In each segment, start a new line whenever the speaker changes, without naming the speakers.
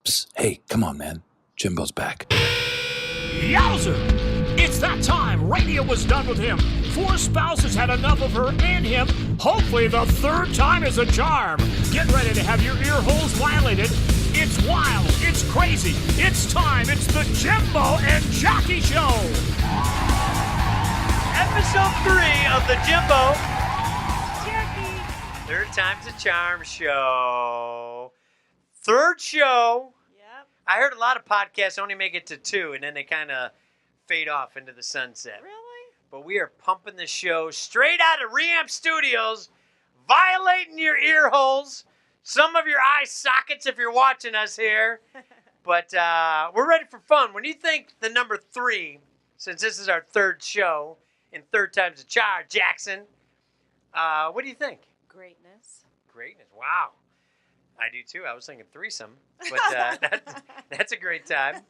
Psst, hey, come on, man. Jimbo's back.
Yowzer! It's that time. Radio was done with him. 4 spouses had enough of her and him. Hopefully the 3rd time is a charm. Get ready to have your ear holes violated. It's wild. It's crazy. It's time. It's the Jimbo and Jackie Show.
Episode 3 of the Jimbo
Jackie.
3rd time's a charm show. 3rd show.
Yep.
I heard a lot of podcasts only make it to 2, and then they kind of fade off into the sunset.
Really?
But we are pumping the show straight out of Reamp Studios, violating your ear holes, some of your eye sockets if you're watching us here. But we're ready for fun. When you think the number 3, since this is our 3rd show, and 3rd time's a charm, Jackson, what do you think?
Greatness.
Greatness. Wow. I do too. I was thinking threesome, but that's a great time.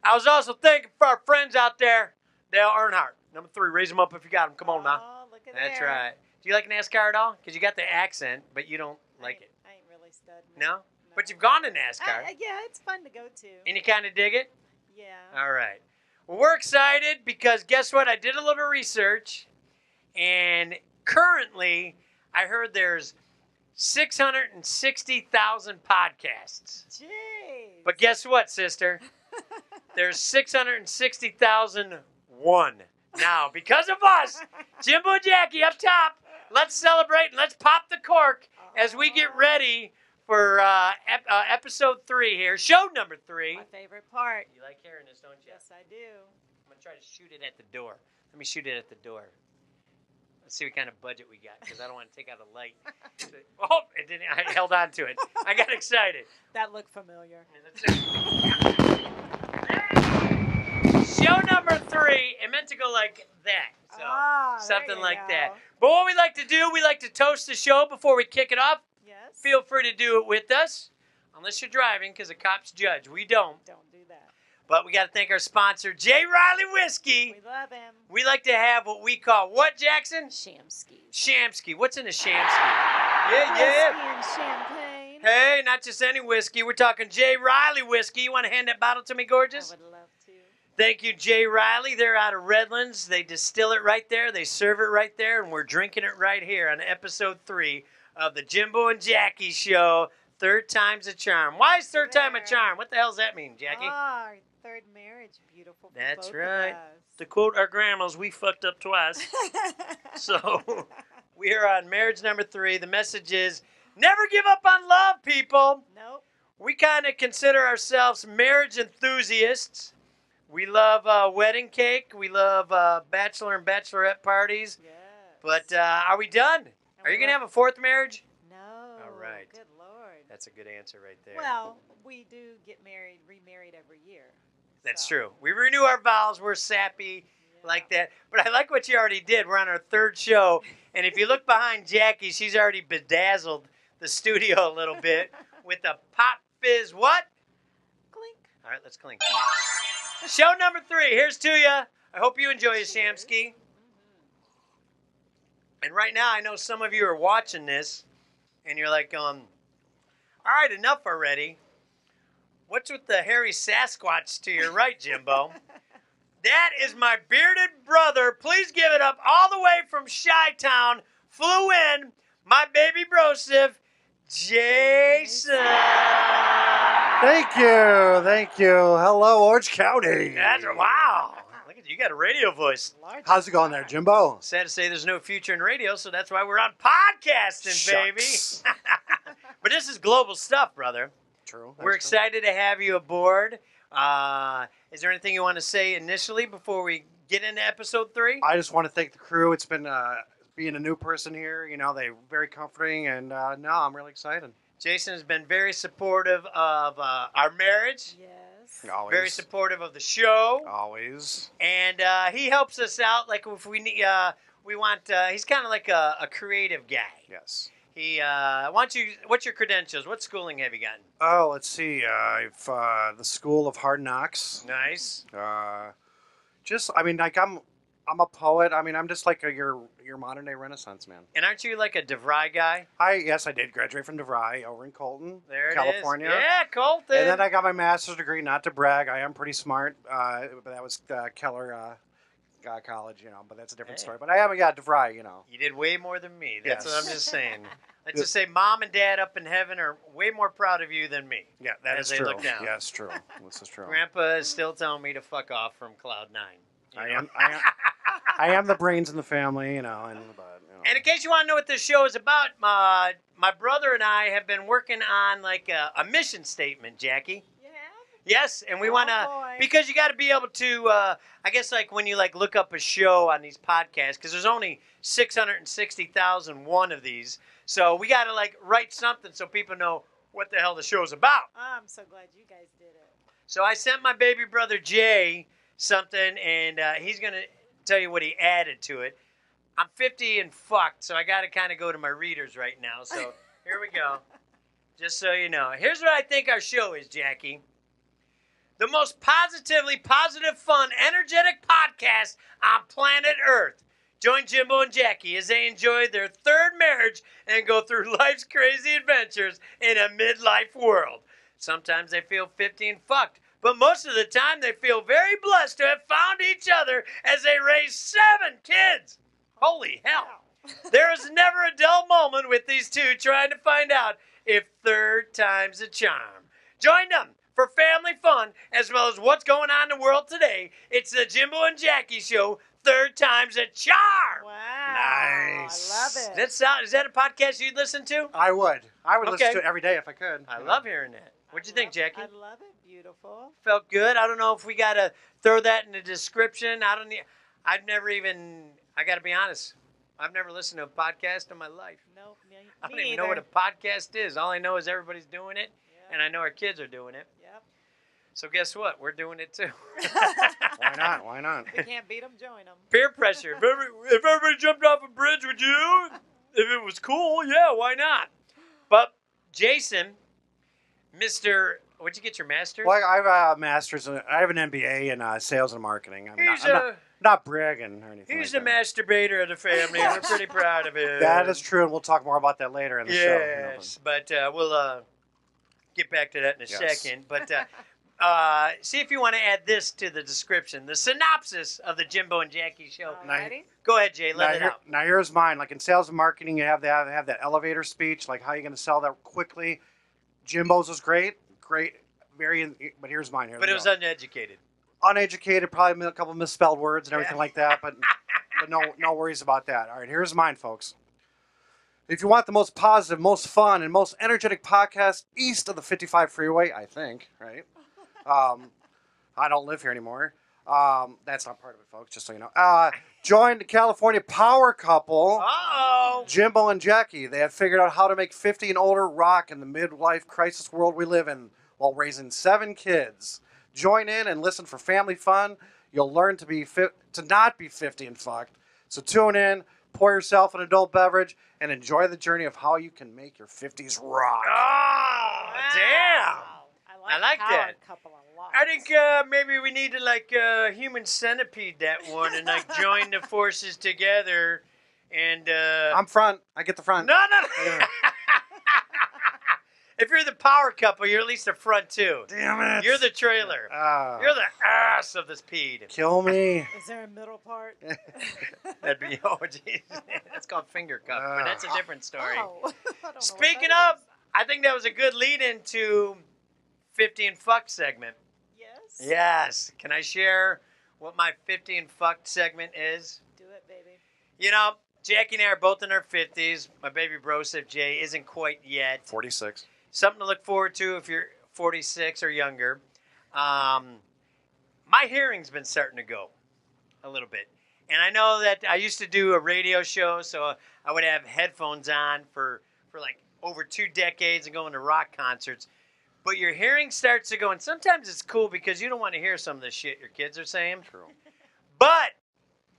I was also thinking for our friends out there, Dale Earnhardt, number 3. Raise them up if you got them. Come on now.
Oh, look at
That's
there.
right. Do you like NASCAR at all? Because you got the accent, but you don't like it.
I ain't really studying.
No? But you've gone to NASCAR,
Yeah, it's fun to go to.
and you kind of dig it?
Yeah.
All right. Well, we're excited because guess what? I did a little research, and currently I heard there's 660,000 podcasts.
Jeez.
But guess what, sister? There's 660,001 now because of us. Jimbo and Jackie up top. Let's celebrate and let's pop the cork as we get ready for episode 3 here. Show number 3.
My favorite part.
You like hearing this, don't you?
Yes, I do.
I'm going to try to shoot it at the door. Let me shoot it at the door. Let's see what kind of budget we got because I don't want to take out a light. Oh, it didn't. I held on to it. I got excited.
That looked familiar.
Show number 3, it meant to go like that. So
There
something
you
like
go.
that. But what we like to do, we like to toast the show before we kick it off.
Yes.
Feel free to do it with us. Unless you're driving, because the cops judge. We don't.
Don't do that.
But we got to thank our sponsor, J. Riley Whiskey.
We love him.
We like to have what we call, what, Jackson?
Shamski.
Shamski. What's in a Shamski? Yeah.
Whiskey and champagne.
Hey, not just any whiskey. We're talking J. Riley Whiskey. You want to hand that bottle to me, gorgeous?
I would love to.
Thank you, J. Riley. They're out of Redlands. They distill it right there. They serve it right there, and we're drinking it right here on episode 3 of the Jimbo and Jackie Show. 3rd time's a charm. Why is 3rd time a charm? What the hell does that mean, Jackie?
Our 3rd marriage. Beautiful for
That's
both
right.
of us.
To quote our grandmas, we fucked up twice. So we are on marriage number 3. The message is never give up on love, people.
Nope.
We kind of consider ourselves marriage enthusiasts. We love wedding cake. We love bachelor and bachelorette parties.
Yes.
But are we done? Are you going to have a 4th marriage?
No.
All right.
Good Lord.
That's a good answer right there.
Well, we do get remarried every year.
That's
so.
true. We renew our vows. We're sappy like that. But I like what you already did. We're on our 3rd show. And if you look behind Jackie, she's already bedazzled the studio a little bit with a pop fizz what?
Clink.
All right, let's clink. Show number 3. Here's to you. I hope you enjoy your Shamski. And right now, I know some of you are watching this, and you're like, all right, enough already. What's with the hairy Sasquatch to your right, Jimbo? That is my bearded brother. Please give it up all the way from Chi-Town. Flew in, my baby brosif, Jason.
Thank you. Hello, Orange County.
That's wow. Look at you got a radio voice.
Large
How's it going there, Jimbo?
Sad to say there's no future in radio, so that's why we're on podcasting,
Shucks.
baby. But this is global stuff, brother.
True.
We're excited to have you aboard. Is there anything you want to say initially before we get into episode 3?
I just want to thank the crew. It's been being a new person here. You know, they're very comforting, and no, I'm really excited.
Jason has been very supportive of our marriage,
Yes.
Always.
very supportive of the show,
Always.
and he helps us out. Like if we need, we want. He's kind of like a creative guy.
Yes.
He wants you. What's your credentials? What schooling have you gotten?
Oh, let's see. I've the School of Hard Knocks.
Nice.
I'm I'm a poet. I mean, I'm just like your modern day Renaissance man.
And aren't you like a DeVry guy?
Yes, I did graduate from DeVry over in Colton,
There it
California.
is. Yeah, Colton.
And then I got my master's degree. Not to brag, I am pretty smart. But that was Keller College, but that's a different story. But I haven't got DeVry,
You did way more than me. That's
Yes.
what I'm just saying. Let's just say mom and dad up in heaven are way more proud of you than me.
Yeah, that
As
is
they
true.
look down.
Yes, true. This is true.
Grandpa is still telling me to fuck off from Cloud 9.
I am the brains in the family, And
in case you want to know what this show is about, my brother and I have been working on like a mission statement, Jackie.
Yeah.
Yes, and we want to,
boy.
because you got to be able to, I guess like when you like look up a show on these podcasts, because there's only 660,001 of these, so we got to like write something so people know what the hell the show's about.
I'm so glad you guys did it.
So I sent my baby brother Jay something, and he's going to tell you what he added to it. I'm 50 and fucked, so I got to kind of go to my readers right now. So here we go. Just so you know. Here's what I think our show is, Jackie. The most positively positive, fun, energetic podcast on planet Earth. Join Jimbo and Jackie as they enjoy their third marriage and go through life's crazy adventures in a midlife world. Sometimes they feel 50 and fucked, but most of the time they feel very blessed to have found each other as they raise 7 kids. Holy hell. There is never a dull moment with these two trying to find out if third time's a charm. Join them for family fun as well as what's going on in the world today. It's the Jimbo and Jackie Show, third time's a charm.
Wow.
Nice.
I love it.
Is that a podcast you'd listen to?
I would listen
Okay.
to it every day if I could.
I love hearing that. What'd you think, Jackie?
I love it. Beautiful.
Felt good. I don't know if we got to throw that in the description. I got to be honest. I've never listened to a podcast in my life.
Nope.
I don't even know what a podcast is. All I know is everybody's doing it,
Yep.
and I know our kids are doing it.
Yep.
So guess what? We're doing it too.
Why not?
If you can't beat them, join them.
Peer pressure. If everybody jumped off a bridge, would you? If it was cool, yeah, why not? But Jason, Mr. Where'd you get your master's?
Well, I have a master's. I have an MBA in sales and marketing. I'm not bragging or anything.
He's
like
the
that.
masturbator of the family. and We're pretty proud of him.
That is true, and we'll talk more about that later in the show.
Yes, but we'll get back to that in a
Yes.
second. But see if you want to add this to the description, the synopsis of the Jimbo and Jackie Show.
Alrighty.
Go ahead, Jay. Let it out.
Now here's mine. Like in sales and marketing, you have that elevator speech. Like how are you going to sell that quickly? Jimbo's was great, but here's mine.
But it was uneducated.
Uneducated, probably a couple misspelled words and everything like that. But no worries about that. All right, here's mine, folks. If you want the most positive, most fun, and most energetic podcast east of the 55 freeway, I think, right? I don't live here anymore. That's not part of it, folks, just so you know. Join the California power couple,
Uh-oh.
Jimbo and Jackie. They have figured out how to make 50 and older rock in the midlife crisis world we live in while raising 7 kids. Join in and listen for family fun. You'll learn to not be 50 and fucked. So tune in, pour yourself an adult beverage, and enjoy the journey of how you can make your 50s rock.
Oh, damn. I like
power
that.
Couple a lot.
I think maybe we need to like human centipede that one and like join the forces together and
I'm front. I get the front.
No. If you're the power couple, you're at least the front too.
Damn it.
You're the trailer. You're the ass of this peed.
Kill me.
Is there a middle part?
That'd be jeez. That's called finger cuff, but that's a different story.
Oh. I don't know what
Speaking
that
of, I think that was a good lead into 50 and fucked segment.
is. Yes.
Yes. Can I share what my 50 and fucked segment is?
Do it, baby.
You know, Jackie and I are both in our 50s. My baby broseph Jay isn't quite yet.
46.
Something to look forward to if you're 46 or younger. My hearing's been starting to go a little bit. And I know that I used to do a radio show, so I would have headphones on for like over 2 decades and going to rock concerts. But your hearing starts to go, and sometimes it's cool because you don't want to hear some of the shit your kids are saying.
True.
But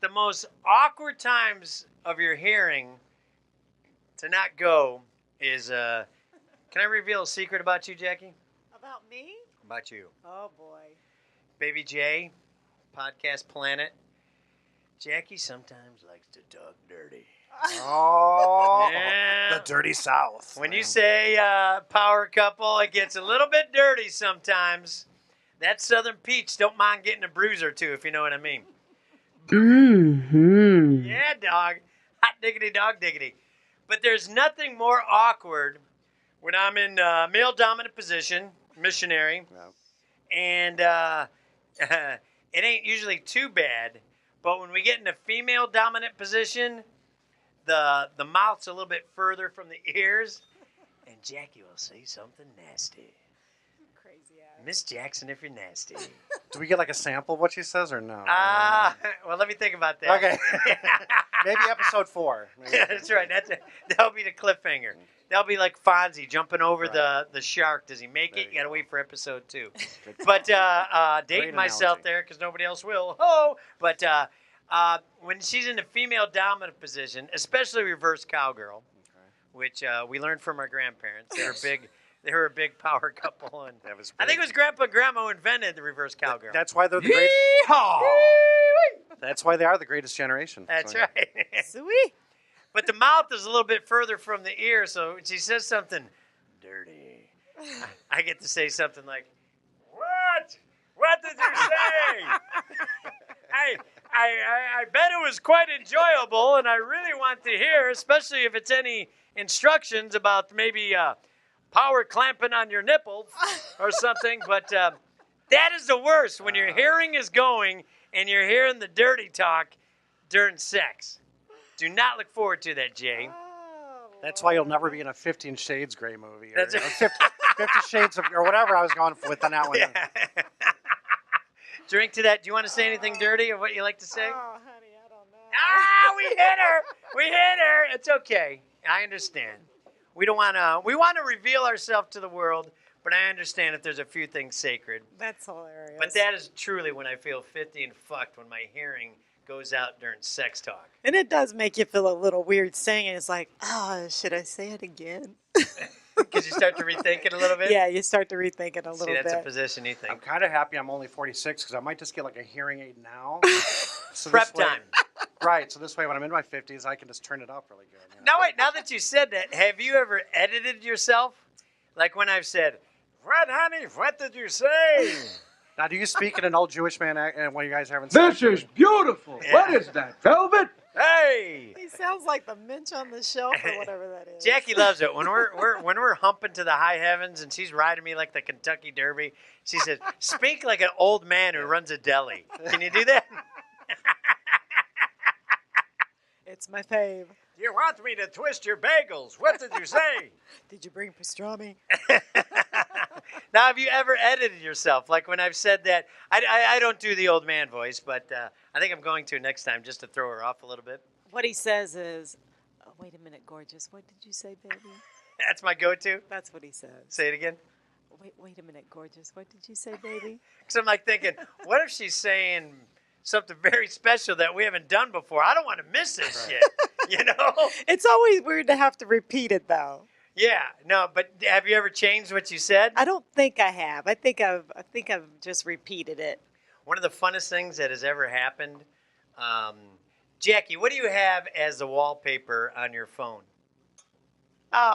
the most awkward times of your hearing to not go is, can I reveal a secret about you, Jackie?
About me?
About you.
Oh, boy.
Baby J, Podcast Planet. Jackie sometimes likes to talk dirty.
Oh,
Yeah.
the dirty South.
When you say power couple, it gets a little bit dirty sometimes. That Southern Peach don't mind getting a bruise or two, if you know what I mean.
Mm-hmm.
Yeah, dog. Hot diggity, dog diggity. But there's nothing more awkward when I'm in male-dominant position, missionary, and it ain't usually too bad. But when we get in a female-dominant position, the mouth's a little bit further from the ears, and Jackie will say something nasty.
Crazy ass.
Miss Jackson, if you're nasty.
Do we get like a sample of what she says or no?
Well, let me think about that.
Okay. Maybe episode 4. Maybe.
That's right. That'll be the cliffhanger. That'll be like Fonzie jumping over the shark. Does he make it? You got to wait for episode 2. But dating myself
analogy.
there because nobody else will. Oh, but when she's in the female dominant position, especially reverse cowgirl, which we learned from our grandparents. They were a big power couple, and
That was
I think it was Grandpa and Grandma who invented the reverse cowgirl.
That's why they're the great. That's why they are the greatest generation.
That's
So,
right.
Sweet.
But the mouth is a little bit further from the ear, so when she says something dirty, I get to say something like, "What? What did you say?" I bet it was quite enjoyable, and I really want to hear, especially if it's any instructions about maybe power clamping on your nipples or something. But that is the worst when your hearing is going and you're hearing the dirty talk during sex. Do not look forward to that, Jay.
That's why you'll never be in a 15 Shades Grey movie. Or,
That's
or 50 Shades of, or whatever I was going with on that one.
Yeah. Drink to that. Do you want to say anything dirty or what you like to say?
Oh, honey, I don't know.
We hit her. We hit her. It's okay. I understand. We want to reveal ourselves to the world, but I understand if there's a few things sacred.
That's hilarious.
But that is truly when I feel 50 and fucked, when my hearing goes out during sex talk.
And it does make you feel a little weird saying it. It's like, oh, should I say it again?
Because you start to rethink it a little bit?
Yeah, you start to rethink it a little
See, that's
bit.
a position you
I'm
think.
kind of happy I'm only 46 because I might just get like a hearing aid now. So
Prep
this way-
time.
Right. So this way, when I'm in my 50s, I can just turn it up really good. You know?
Now, wait, now that you said that, have you ever edited yourself? Like when I've said, "What, honey? What did you say?"
Now, do you speak in an old Jewish man and when you guys are having sex?
This is beautiful.
Yeah.
What is that, velvet?
Hey!
He sounds like the Minch on the shelf or whatever that is.
Jackie loves it when we're humping to the high heavens and she's riding me like the Kentucky Derby. She says, "Speak like an old man who runs a deli." Can you do that?
It's my fave.
You want me to twist your bagels? What did you say?
Did you bring pastrami?
Now, have you ever edited yourself? Like when I've said that, I don't do the old man voice, but I think I'm going to next time just to throw her off a little bit.
What he says is, oh, wait a minute, gorgeous. What did you say, baby?
That's my go-to.
That's what he says.
Say it again.
Wait a minute, gorgeous. What did you say, baby?
Because I'm like thinking, what if she's saying something very special that we haven't done before? I don't want to miss this shit, you know?
It's always weird to have to repeat it, though.
Yeah, no, but have you ever changed what you said?
I don't think I have. I think I've just repeated it.
One of the funnest things that has ever happened, Jackie, what do you have as the wallpaper on your phone?
Oh,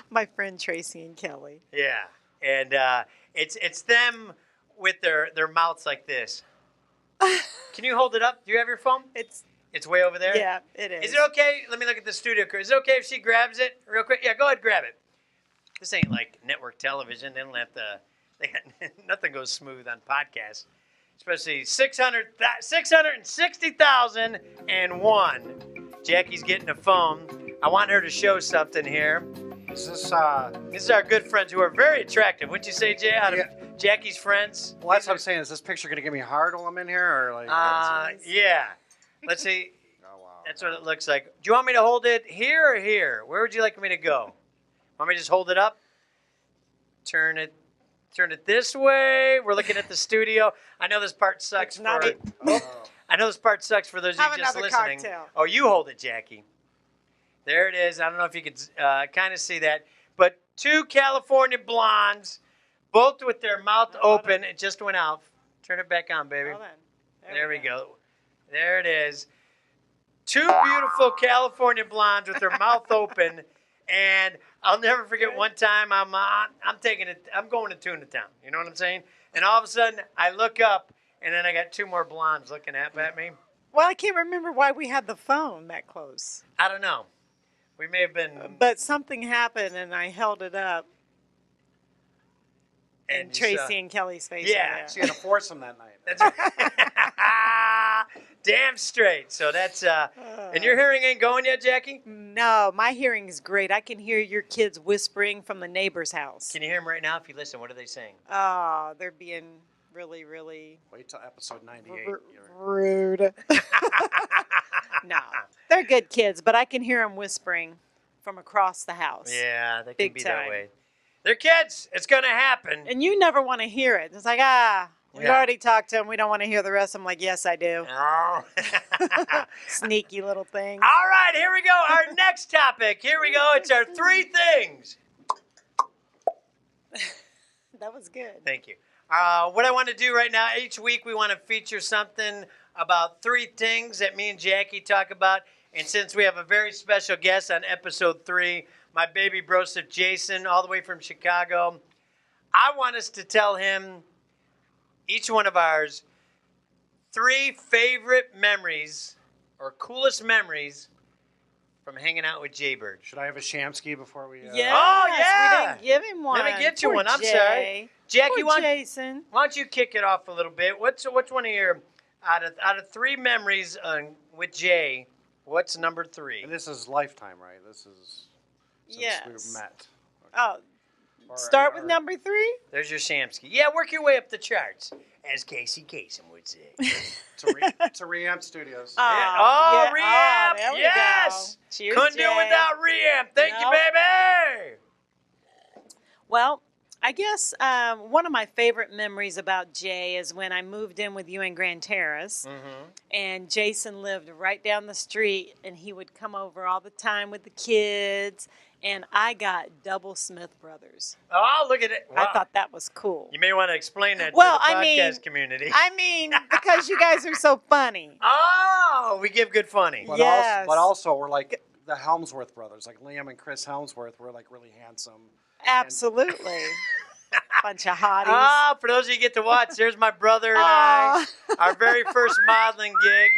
my friend Tracy and Kelly.
Yeah, and it's them with their mouths like this. Can you hold it up? Do you have your phone? It's way over there?
Yeah, it is.
Is it okay? Let me look at the studio crew. Is it okay if she grabs it real quick? Yeah, go ahead, grab it. This ain't like network television. They don't have to. Nothing goes smooth on podcasts, especially 660,001. Jackie's getting a phone. I want her to show something here.
Is this,
This is our good friends who are very attractive. Wouldn't you say, Jay? Out of Jackie's friends?
well, that's what I'm saying. Is this picture going to get me hard while I'm in here? Or like?
Yeah. Let's see.
Oh, wow.
That's what it looks like. Do you want me to hold it here or here? Where would you like me to go? Want me to just hold it up? Turn it this way. We're looking at the studio. I know this part sucks
It's not
for.
it.
I know this part sucks for those of
Have
you just
another
listening.
cocktail.
Oh, you hold it, Jackie. There it is. I don't know if you could kind of see that, but two California blondes, both with their mouth open. It just went out. Turn it back on, baby.
Hold on.
There we go. There it is. Two beautiful California blondes with their mouth open, and I'll never forget one time I'm going to Tuna Town. You know what I'm saying? And all of a sudden I look up, and then I got two more blondes looking at me.
Well, I can't remember why we had the phone that close.
I don't know. We may have been.
But something happened, and I held it up. And
you
Tracy
saw-
and Kelly's face.
Yeah,
So you had to force them that night.
That's damn straight. So that's and your hearing ain't going yet, Jackie?
No, my hearing is great. I can hear your kids whispering from the neighbor's house.
Can you hear them right now? If you listen, what are they saying?
Oh, they're being really, really
Wait till episode 98.
rude. No, they're good kids, but I can hear them whispering from across the house.
Yeah, they can
Big
be that
time.
way. They're kids. It's gonna happen.
And you never want to hear it. It's like, we
Yeah.
already talked to them. We don't want to hear the rest. I'm like, yes, I do.
Oh.
Sneaky little thing.
All right, here we go. Our next topic. Here we go. It's our three things.
That was good.
Thank you. What I want to do right now, each week we want to feature something about three things that me and Jackie talk about. And since we have a very special guest on episode 3, my baby brosif Jason, all the way from Chicago, I want us to tell him, each one of ours, 3 favorite memories or coolest memories from hanging out with Jaybird.
Should I have a Shamsky before we...
Yes,
Oh, yeah.
we didn't give him one.
Let me get you
Poor
one. I'm
Jay.
sorry. Jackie,
Poor Jason.
why don't you kick it off a little bit? What's one of your out of 3 memories with Jay? What's number 3?
And this is lifetime, right? This is since
Yes.
we've met.
Oh,
Or-
start with
or-
number 3.
There's your Shamsky. Yeah, work your way up the charts, as Casey Kasem would say.
to Reamp Studios.
Yeah. Oh,
yeah.
Reamp!
There we
yes!
go. Cheers,
Couldn't do
Jay.
it without Reamp. Thank you,
Nope.
baby!
Well, I guess one of my favorite memories about Jay is when I moved in with you in Grand Terrace, and Jason lived right down the street, and he would come over all the time with the kids, and I got double Smith brothers.
Oh, look at it. Wow.
I thought that was cool.
You may want to explain that
Well,
to the
I mean-
podcast community.
I mean, because you guys are so funny.
Oh, we give good funny.
But
Yes.
also, we're like the Helmsworth brothers. Like Liam and Chris Helmsworth were like really handsome.
Absolutely. Bunch of hotties.
Ah, for those of you who get to watch, there's my brother and I. Our very first modeling gig.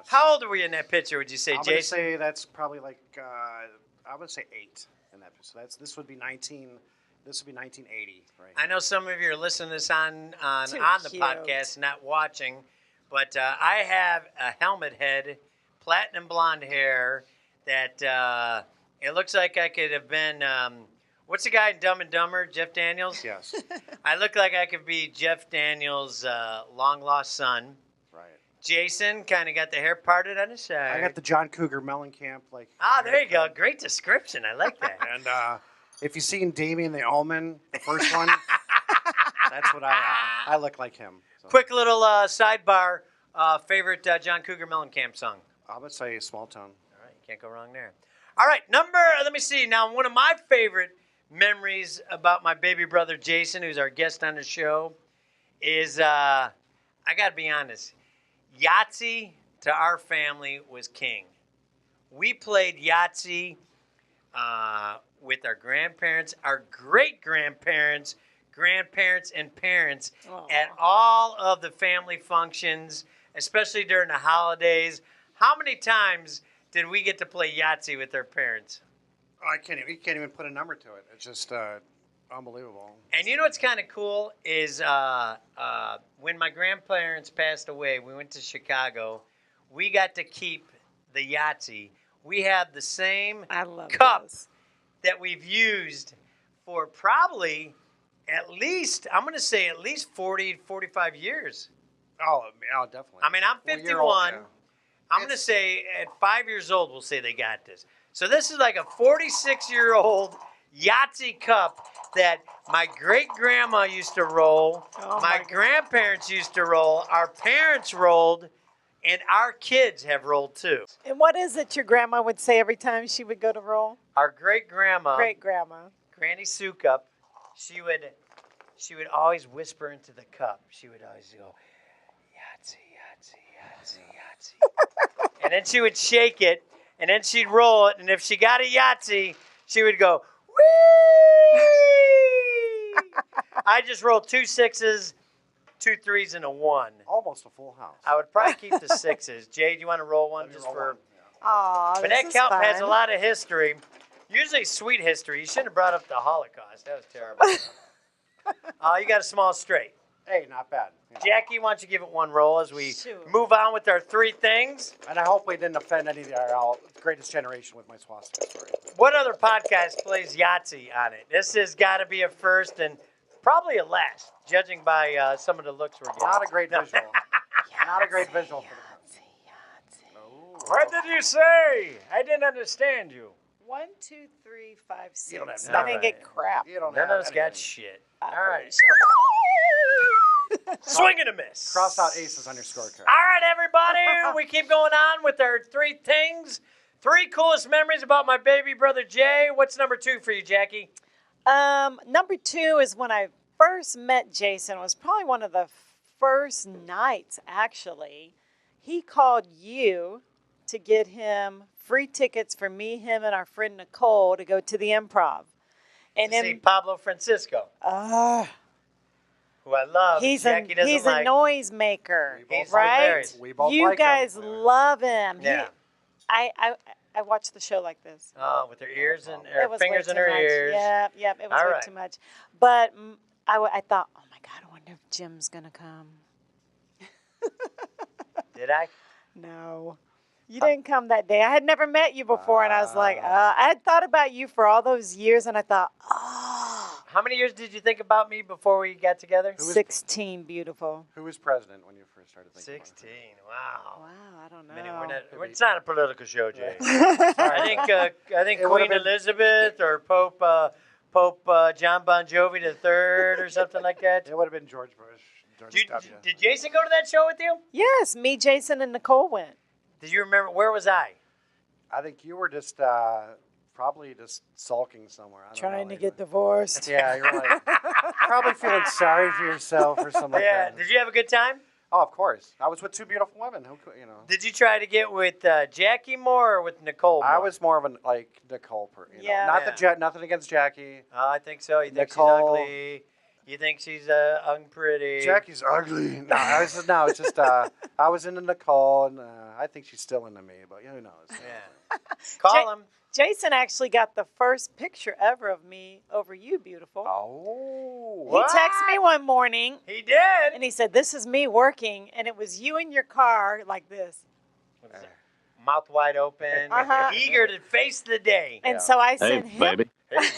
How old were you in that picture, would you say,
I'm going to
Jason?
say that's probably like, I would say 8 in that. So this would be 1980, right?
I know some of you are listening to this on
Too
the
cute.
podcast, not watching, but I have a helmet head, platinum blonde hair that it looks like I could have been, what's the guy in Dumb and Dumber, Jeff Daniels?
Yes,
I look like I could be Jeff Daniels' long-lost son.
right.
Jason kind of got the hair parted on his side.
I got the John Cougar Mellencamp. Like,
Ah, there you go. Great description. I like that.
And if you've seen Damien the Omen, the first one, that's what I look like him. So.
Quick little sidebar. Favorite John Cougar Mellencamp song?
I would say Small Town.
All right, you can't go wrong there. All right, let me see. Now, one of my favorite memories about my baby brother Jason, who's our guest on the show, is, I got to be honest, Yahtzee to our family was king. We played Yahtzee with our grandparents, our great-grandparents, grandparents, and parents at all of the family functions, especially during the holidays. How many times did we get to play Yahtzee with our parents?
Oh, you can't even put a number to it. It's just unbelievable.
And you know what's kind of cool is when my grandparents passed away, we went to Chicago. We got to keep the Yahtzee. We have the same
I love
cup
those.
that we've used for probably at least 40, 45 years.
Oh, definitely.
I mean, I'm
Well,
51.
you're old, yeah.
I'm going to say at 5 years old, we'll say they got this. So this is like a 46-year-old Yahtzee cup that my great-grandma used to roll,
Oh,
my
my God.
grandparents used to roll, our parents rolled, and our kids have rolled too.
And what is it your grandma would say every time she would go to roll?
Our great-grandma,
Great grandma.
Granny Sukup, she would always whisper into the cup. She would always go, Yahtzee, And then she would shake it, and then she'd roll it, and if she got a Yahtzee, she would go, whee! I just rolled 2 6s, 2 3s, and a 1.
Almost a full house.
I would probably keep the 6s. Jay, do you want to roll one just for...
Aw,
But that count has a lot of history. Usually sweet history. You shouldn't have brought up the Holocaust. That was terrible. You got a small straight.
Hey, not bad. Yeah.
Jackie, why don't you give it one roll as we
Sure.
move on with our 3 things?
And I hope we didn't offend any of our greatest generation with my swastika story.
What other podcast plays Yahtzee on it? This has got to be a first and probably a last, judging by some of the looks we're getting.
Not a great visual. Not a great visual for the
What did you say? I didn't understand you.
1, 2, 3, 5, 6.
You don't have
I didn't
nothing.
get crap.
You don't
None
have
of us got
anything.
shit. All right. Swing and a miss.
Cross out aces on your scorecard.
All right, everybody. We keep going on with our 3 things. 3 coolest memories about my baby brother Jay. What's number 2 for you, Jackie?
Number 2 is when I first met Jason. It was probably one of the first nights, actually. He called you to get him free tickets for me, him, and our friend Nicole to go to the Improv. And
To see Pablo Francisco, who I love.
he's
Jackie doesn't
a
like.
noisemaker,
He's
right?
hilarious.
We both
You
like
guys
him.
love him.
Yeah.
I watched the show like this.
With her ears and
It
her
was
fingers
way
in
too
her
much.
ears.
Yep, it was
All
way
right.
too much. But I thought, oh my God, I wonder if Jim's gonna come.
Did I?
No. You didn't come that day. I had never met you before, and I was like, I had thought about you for all those years, and I thought,
How many years did you think about me before we got together?
16, beautiful.
Who was president when you first started thinking
16. Wow.
Wow, I don't know.
I mean, it's not a political show, Jay. I think
It would've
Queen
been-
Elizabeth or Pope John Bon Jovi III or something like that.
It would have been George Bush. George W.
Did Jason go to that show with you?
Yes, me, Jason, and Nicole went.
Did you remember where was I?
I think you were just probably just sulking somewhere. I don't
Trying
know.
to get divorced.
Yeah, you're like probably feeling sorry for yourself or something like
Yeah.
that.
Did you have a good time?
Oh, of course. I was with 2 beautiful women. Who could, you know?
Did you try to get with Jackie more or with Nicole more?
I was more of an like Nicole.
Yeah.
Nothing against Jackie.
Oh, I think so. You think
Nicole.
she's ugly? You think she's unpretty?
Jackie's ugly. No, it's just I was into Nicole, and I think she's still into me. But who knows?
Yeah. Call him.
Jason actually got the first picture ever of me over you, beautiful.
Oh.
He texted me one morning,
He did.
and he said, "This is me working," and it was you in your car like this.
Mouth wide open,
Uh-huh.
eager to face the day.
And so I sent him.
baby.
Hey,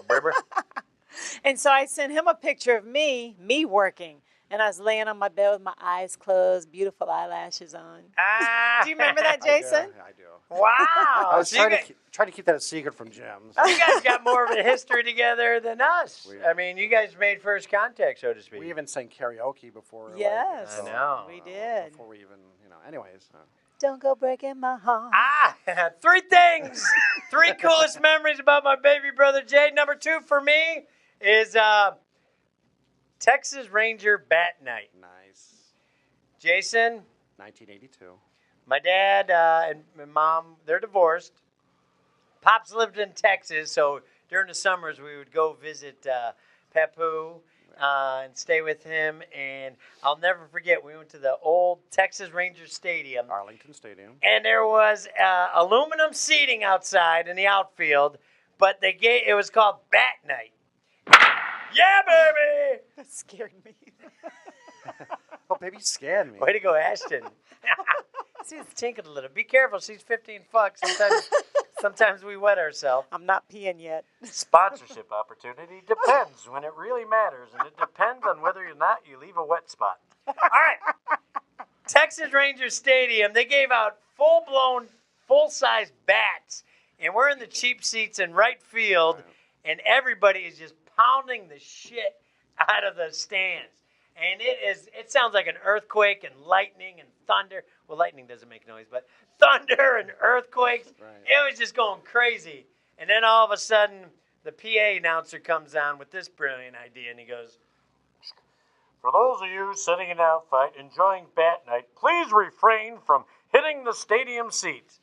baby.
And so I sent him a picture of me working. And I was laying on my bed with my eyes closed, beautiful eyelashes on.
Ah.
Do you remember that, Jason?
I do.
Wow.
I was
So
trying to keep that a secret from Jim.
you guys got more of a history together than us. I mean, you guys made first contact, so to speak.
We even sang karaoke before.
Yes.
I know.
We did.
Before we even, anyways.
Don't go breaking my heart.
3 things. 3 coolest memories about my baby brother Jay. Number 2 for me is Texas Ranger Bat Night.
Nice.
Jason,
1982.
my dad and my mom, they're divorced. Pops lived in Texas, so during the summers we would go visit Papu and stay with him. And I'll never forget, we went to the old Texas Ranger Stadium.
Arlington Stadium.
And there was aluminum seating outside in the outfield, but it was called Bat Night. Yeah, baby!
That scared me.
Oh, baby, scared me.
Way to go, Ashton. She's tinkled a little. Be careful, she's 15 fucks. Sometimes we wet ourselves.
I'm not peeing yet.
Sponsorship opportunity depends when it really matters, and it depends on whether or not you leave a wet spot. All right. Texas Ranger Stadium, they gave out full-blown, full-size bats, and we're in the cheap seats in right field, and everybody is just pounding the shit out of the stands. And it sounds like an earthquake and lightning and thunder. Well, lightning doesn't make noise, but thunder and earthquakes.
Right.
It was just going crazy. And then all of a sudden, the PA announcer comes on with this brilliant idea, and he goes,
For those of you sitting in outfight enjoying bat night, please refrain from hitting the stadium seats.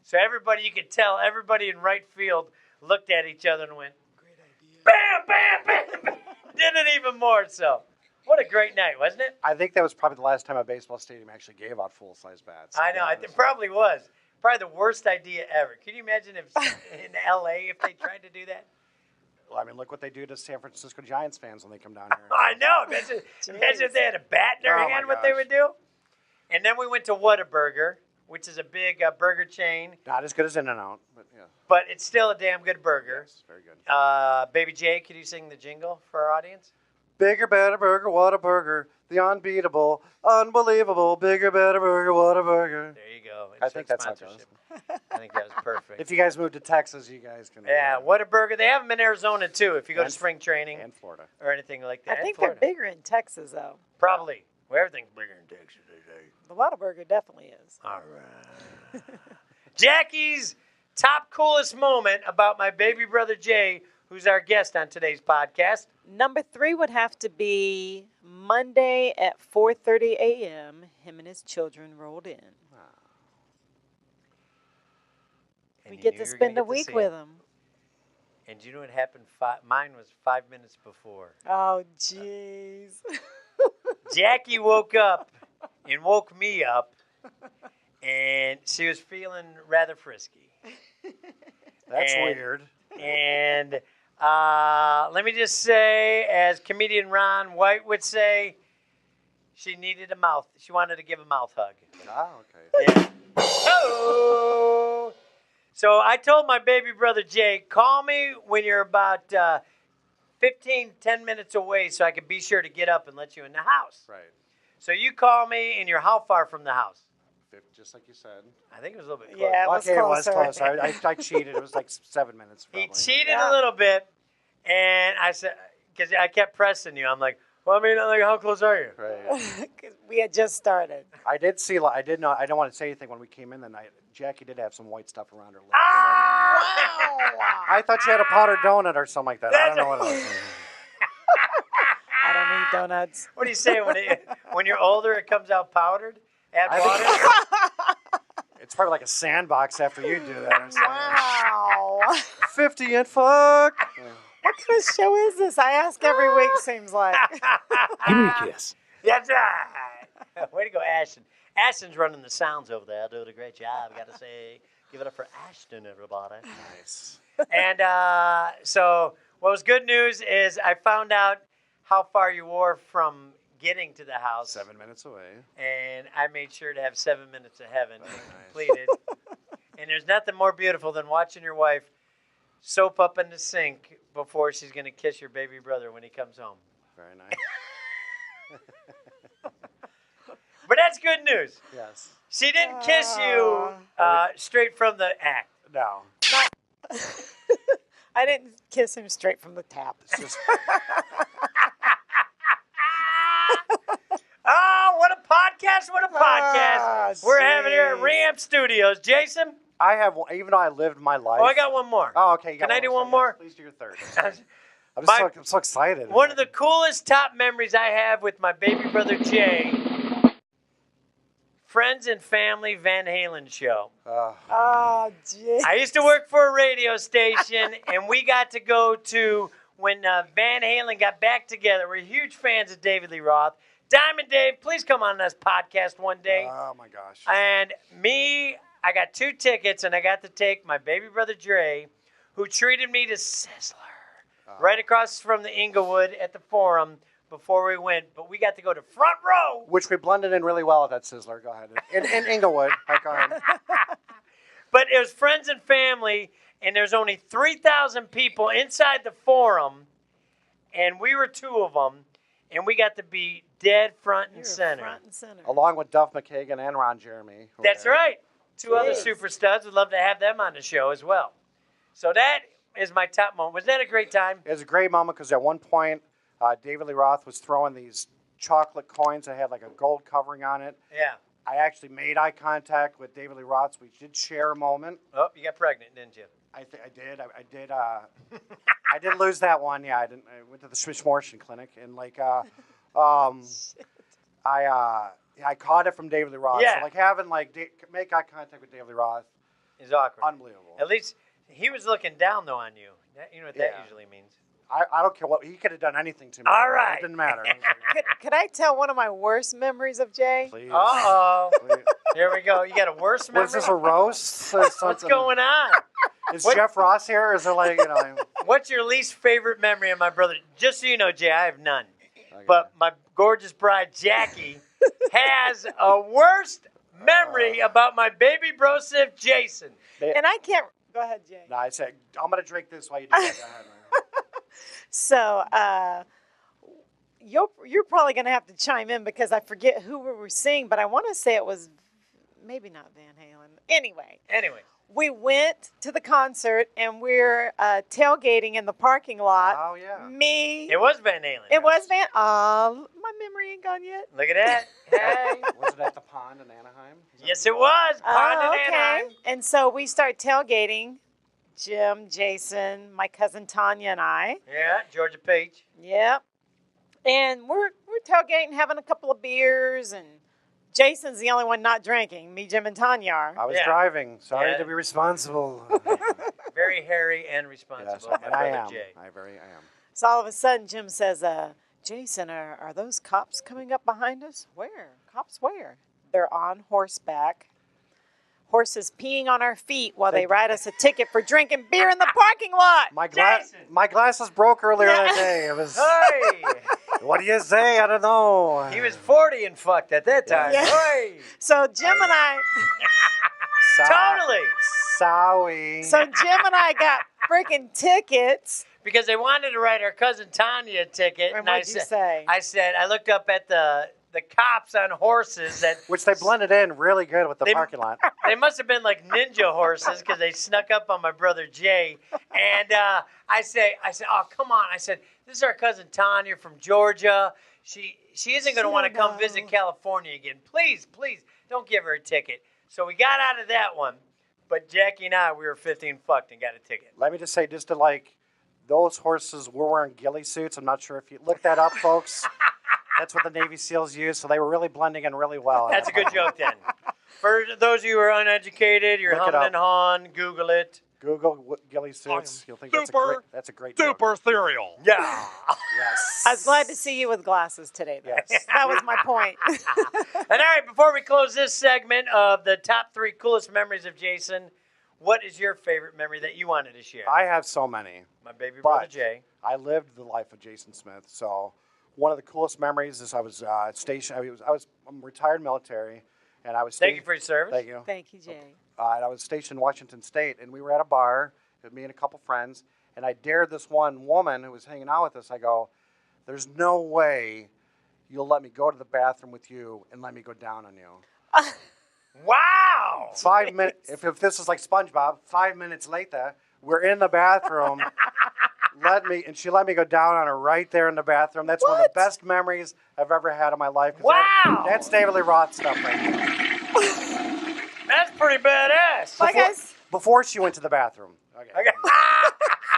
So everybody, you could tell, everybody in right field looked at each other and went, great idea. Bam, bam, bam, bam. Did it even more so. What a great night, wasn't it?
I think that was probably the last time a baseball stadium actually gave out full-size bats.
I know, it probably was. Probably the worst idea ever. Can you imagine if in L.A. if they tried to do that?
Well, I mean, look what they do to San Francisco Giants fans when they come down here.
I know. Imagine if they had a bat in their
Oh, my
hand, what they
gosh.
would do. And then we went to Whataburger, which is a big burger chain,
Not as good as In-N-Out, but yeah.
but it's still a damn good burger.
Yes, very good.
Baby J, could you sing the jingle for our audience?
Bigger, better burger, what a burger. The unbeatable, unbelievable, bigger, better burger, what a burger.
There you go.
I
Insert
think that's how it
sponsorship. I think that was perfect.
If you guys move to Texas, you guys can.
Yeah, Whataburger. They have them in Arizona, too, if you go to
And-
spring training
And Florida.
or anything like that.
I
And
think they're
Florida.
bigger in Texas, though.
Probably. Well, everything's bigger in Texas, they say.
The Whataburger definitely is.
All right. Jackie's top coolest moment about my baby brother Jay, who's our guest on today's podcast.
Number 3 would have to be Monday at 4:30 a.m. Him and his children rolled in.
And
We
you
get
knew
to
you were
spend
gonna
a
get to
week
see
with
him.
him.
And you know what happened? Mine was 5 minutes before.
Oh, jeez.
Jackie woke up and woke me up, and she was feeling rather frisky.
That's
And-
weird.
And let me just say, as comedian Ron White would say, she needed a mouth. She wanted to give a mouth hug.
Ah, okay.
Yeah. Oh! So I told my baby brother Jay, call me when you're about 10 minutes away so I can be sure to get up and let you in the house.
Right.
So you call me, and you're how far from the house?
Just like you said.
I think it was a little bit closer.
Yeah, it was
Okay, it was
closer.
close. I cheated. It was like 7 minutes.
He
Probably.
cheated a little bit, and I said, because I kept pressing you. I'm like, well, I mean, like, how close are you?
Right.
'Cause we had just started.
I did see. I did know. I don't want to say anything when we came in the night. Jackie did have some white stuff around her lips. I thought she had a powdered donut or something like that. I don't know what it was.
I don't eat donuts.
What do you say when you're older? It comes out powdered. Add
I
water.
think it's probably like a sandbox after you do that. Or something.
Wow.
50 and fuck.
What kind of show is this? I ask every week, seems like.
Give me a kiss.
That's right. Way to go, Ashton. Ashton's running the sounds over there, doing a great job. Got to say, give it up for Ashton, everybody.
Nice.
And so, what was good news is I found out how far you were from getting to the house.
7 minutes away.
And I made sure to have 7 minutes of heaven
Very nice.
completed. And there's nothing more beautiful than watching your wife soap up in the sink before she's going to kiss your baby brother when he comes home.
Very nice.
But that's good news.
Yes.
She didn't kiss you straight from the act.
No.
I didn't kiss him straight from the tap.
It's just,
Oh, what a podcast. What a podcast. We're having here at
jeez.
Reamp Studios. Jason?
I have one, even though I lived my life.
Oh, I got one more.
Oh, okay. You got
Can I do one
Yes,
more?
Please do your third. I'm
My-
so excited.
One of the coolest top memories I have with my baby brother Jay, Friends and Family Van Halen show.
Oh, jeez.
I used to work for a radio station, and we got to go to when Van Halen got back together. We're huge fans of David Lee Roth. Diamond Dave, please come on this podcast one day.
Oh my gosh.
And me, I got 2 tickets, and I got to take my baby brother Dre, who treated me to Sizzler right across from the Inglewood at the Forum before we went. But we got to go to front row.
Which we blended in really well at that Sizzler. Go ahead. In Inglewood. Right, go ahead.
But it was friends and family, and there's only 3,000 people inside the Forum, and we were 2 of them, and we got to be dead front and
You're
center.
front and center.
Along with Duff McKagan and Ron Jeremy. who
That's
were there.
right. 2 other
Jeez.
super studs. Would love to have them on the show as well. So that is my top moment. Was that a great time?
It was a great moment because at one point, David Lee Roth was throwing these chocolate coins that had like a gold covering on it.
Yeah.
I actually made eye contact with David Lee Roth. We did share a moment.
Oh, you got pregnant, didn't you?
I did. I did. I did lose that one. Yeah, I didn't. I went to the Schmorschen clinic, and like I caught it from David Lee Roth.
Yeah.
So like having make eye contact with David Lee Roth,
It's awkward.
unbelievable.
At least he was looking down though on you. You know what that
Yeah.
usually means.
I don't care what he could have done anything to me.
All right.
It didn't matter.
Could I tell one of my worst memories of Jay?
Please.
Uh-oh.
Please.
Here we go. You got a worse memory?
Was this a roast? Or
What's
something?
going on?
Is
what-
Jeff Ross here? Or is it
What's your least favorite memory of my brother? Just so you know, Jay, I have none.
Okay.
But my gorgeous bride, Jackie, has a worst memory about my baby bro, Sif Jason.
And I can't. Go ahead, Jay.
No, I said I'm gonna drink this while you do that. Go ahead, man.
So you're probably going to have to chime in because I forget who we were seeing, but I want to say it was maybe not Van Halen. Anyway, we went to the concert and we're tailgating in the parking lot.
Oh yeah.
Me.
It was Van Halen.
It was Van. My memory ain't gone yet.
Look at that. Hey.
Was it at the pond in Anaheim?
Yes, it was. Pond in Anaheim.
And so we start tailgating. Jim, Jason, my cousin Tanya, and I.
Yeah, Georgia Peach.
Yep. And we're tailgating, having a couple of beers, and Jason's the only one not drinking. Me, Jim, and Tanya are.
I was
Yeah.
driving. Sorry
Yeah.
to be responsible.
Very hairy and responsible.
Yes,
my
and I
brother
am.
Jay.
I am.
So all of a sudden, Jim says, Jason, are those cops coming up behind us? Where? Cops where? They're on horseback. Horses peeing on our feet while they write us a ticket for drinking beer in the parking lot.
Jason!
My glasses broke earlier that day. It was.
Hey!
What do you say? I don't know.
He was 40 and fucked at that time.
Yeah.
Hey!
So Jim and I,
Totally.
Sorry.
so Jim and I got freaking tickets.
Because they wanted to write our cousin Tanya a ticket.
And what'd you say?
I looked up at the cops on horses that
Which they blended in really good with the
They-
parking lot.
they must have been like ninja horses because they snuck up on my brother Jay. And I said, oh, come on. I said, this is our cousin Tanya from Georgia. She isn't going to want to come visit California again. Please, don't give her a ticket. So we got out of that one. But Jackie and I, we were 15 fucked and got a ticket.
Let me just say, those horses were wearing ghillie suits. I'm not sure if you look that up, folks. That's what the Navy SEALs use, so they were really blending in really well.
That's a good joke then. For those of you who are uneducated, you're
Look it
humming
up.
and hawing, Google it.
Google ghillie suits. You'll think that's a great joke.
cereal.
Yeah.
Yes.
I was glad to see you with glasses today, though.
Yes.
That was my point.
And all right, before we close this segment of the top 3 coolest memories of Jason, what is your favorite memory that you wanted to share?
I have so many.
My baby brother
But
Jay.
I lived the life of Jason Smith. So one of the coolest memories is I was stationed. I'm retired military, and I was.
Thank you for your service.
Thank you.
Thank you, Jay.
And I was stationed in Washington State, and we were at a bar with me and a couple friends, and I dared this one woman who was hanging out with us. I go, "There's no way you'll let me go to the bathroom with you and let me go down on you."
Wow.
5 minutes. If this was like SpongeBob, 5 minutes later, we're in the bathroom. She let me go down on her right there in the bathroom. That's one of the best memories I've ever had in my life. 'Cause
Wow.
That's David Lee Roth stuff right there.
That's pretty badass.
Like
Before she went to the bathroom. Okay.
Okay.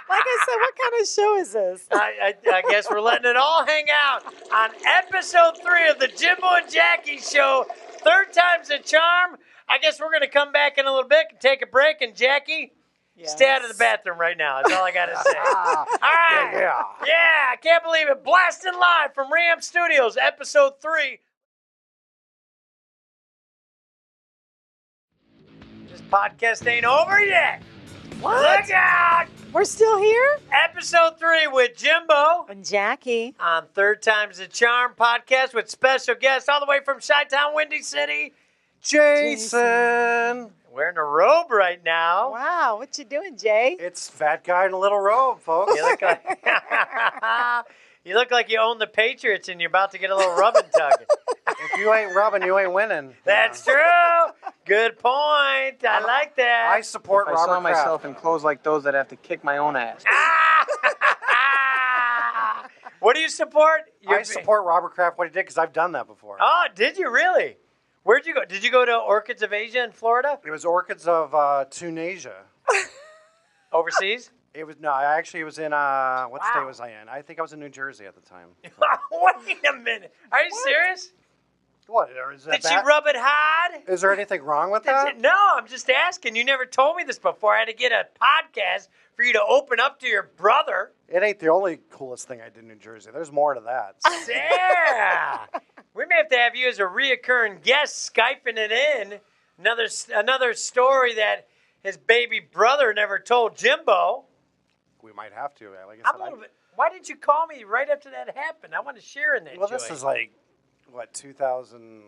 Like I said, what kind of show is this?
I guess we're letting it all hang out on episode 3 of the Jimbo and Jackie show. 3rd time's a charm. I guess we're going to come back in a little bit and take a break. And Jackie, stay out of the bathroom right now. That's all I got to say. All right. Yeah, I can't believe it. Blasting live from Reamp Studios, episode 3. This podcast ain't over yet.
What?
Look out!
We're still here?
Episode 3 with Jimbo
And Jackie.
on 3rd Time's a Charm podcast with special guests all the way from Chi-Town, Windy City.
Jason.
Wearing a robe right now.
Wow, what you doing, Jay?
It's fat guy in a little robe, folks.
You look like you look like you own the Patriots and you're about to get a little rub and tug.
If you ain't rubbing, you ain't winning.
That's true. Good point. I like that.
I support
If I
Robert
saw myself
Kraft.
in clothes like those, I'd have to kick my own ass.
What do you support?
I support Robert Kraft, what he did, because I've done that before.
Oh, did you really? Where'd you go? Did you go to Orchids of Asia in Florida?
It was Orchids of Tunisia.
Overseas?
It was it was in what state
Wow.
was I in? I think I was in New Jersey at the time.
Wait a minute. Are you serious?
What? Is that
Did she
bad?
rub it hard?
Is there anything wrong with that?
No, I'm just asking. You never told me this before. I had to get a podcast for you to open up to your brother.
It ain't the only coolest thing I did in New Jersey. There's more to that.
Yeah. We may have you as a reoccurring guest, Skyping it in. Another story that his baby brother never told Jimbo.
We might have to. Like I said,
Why didn't you call me right after that happened? I want to share in that
well,
joy.
this is like, what, 2000...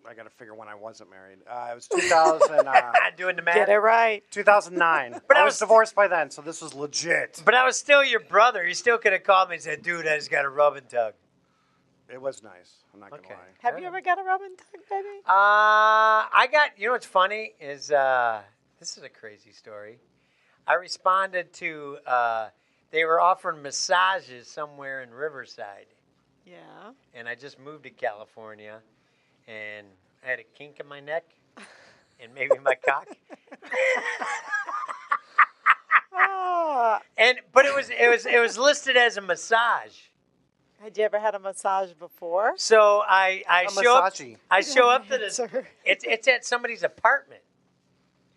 I got to figure when I wasn't married. It was 2000,
Doing the math.
Get it right.
2009.
But
I
I
was
was-
divorced by then, so this was legit.
But I was still your brother. You still could have called me and said, dude, I just got a rub and tug.
It was nice. I'm not going to
Okay.
lie.
Have you ever got a rub and tug, baby?
I got, you know what's funny is, this is a crazy story. I responded to, they were offering massages somewhere in Riverside.
Yeah.
And I just moved to California, and I had a kink in my neck, and maybe my cock. But it was listed as a massage.
Had you ever had a massage before?
So I show up.
massagey.
I show up to this.
Answer.
It's at somebody's apartment.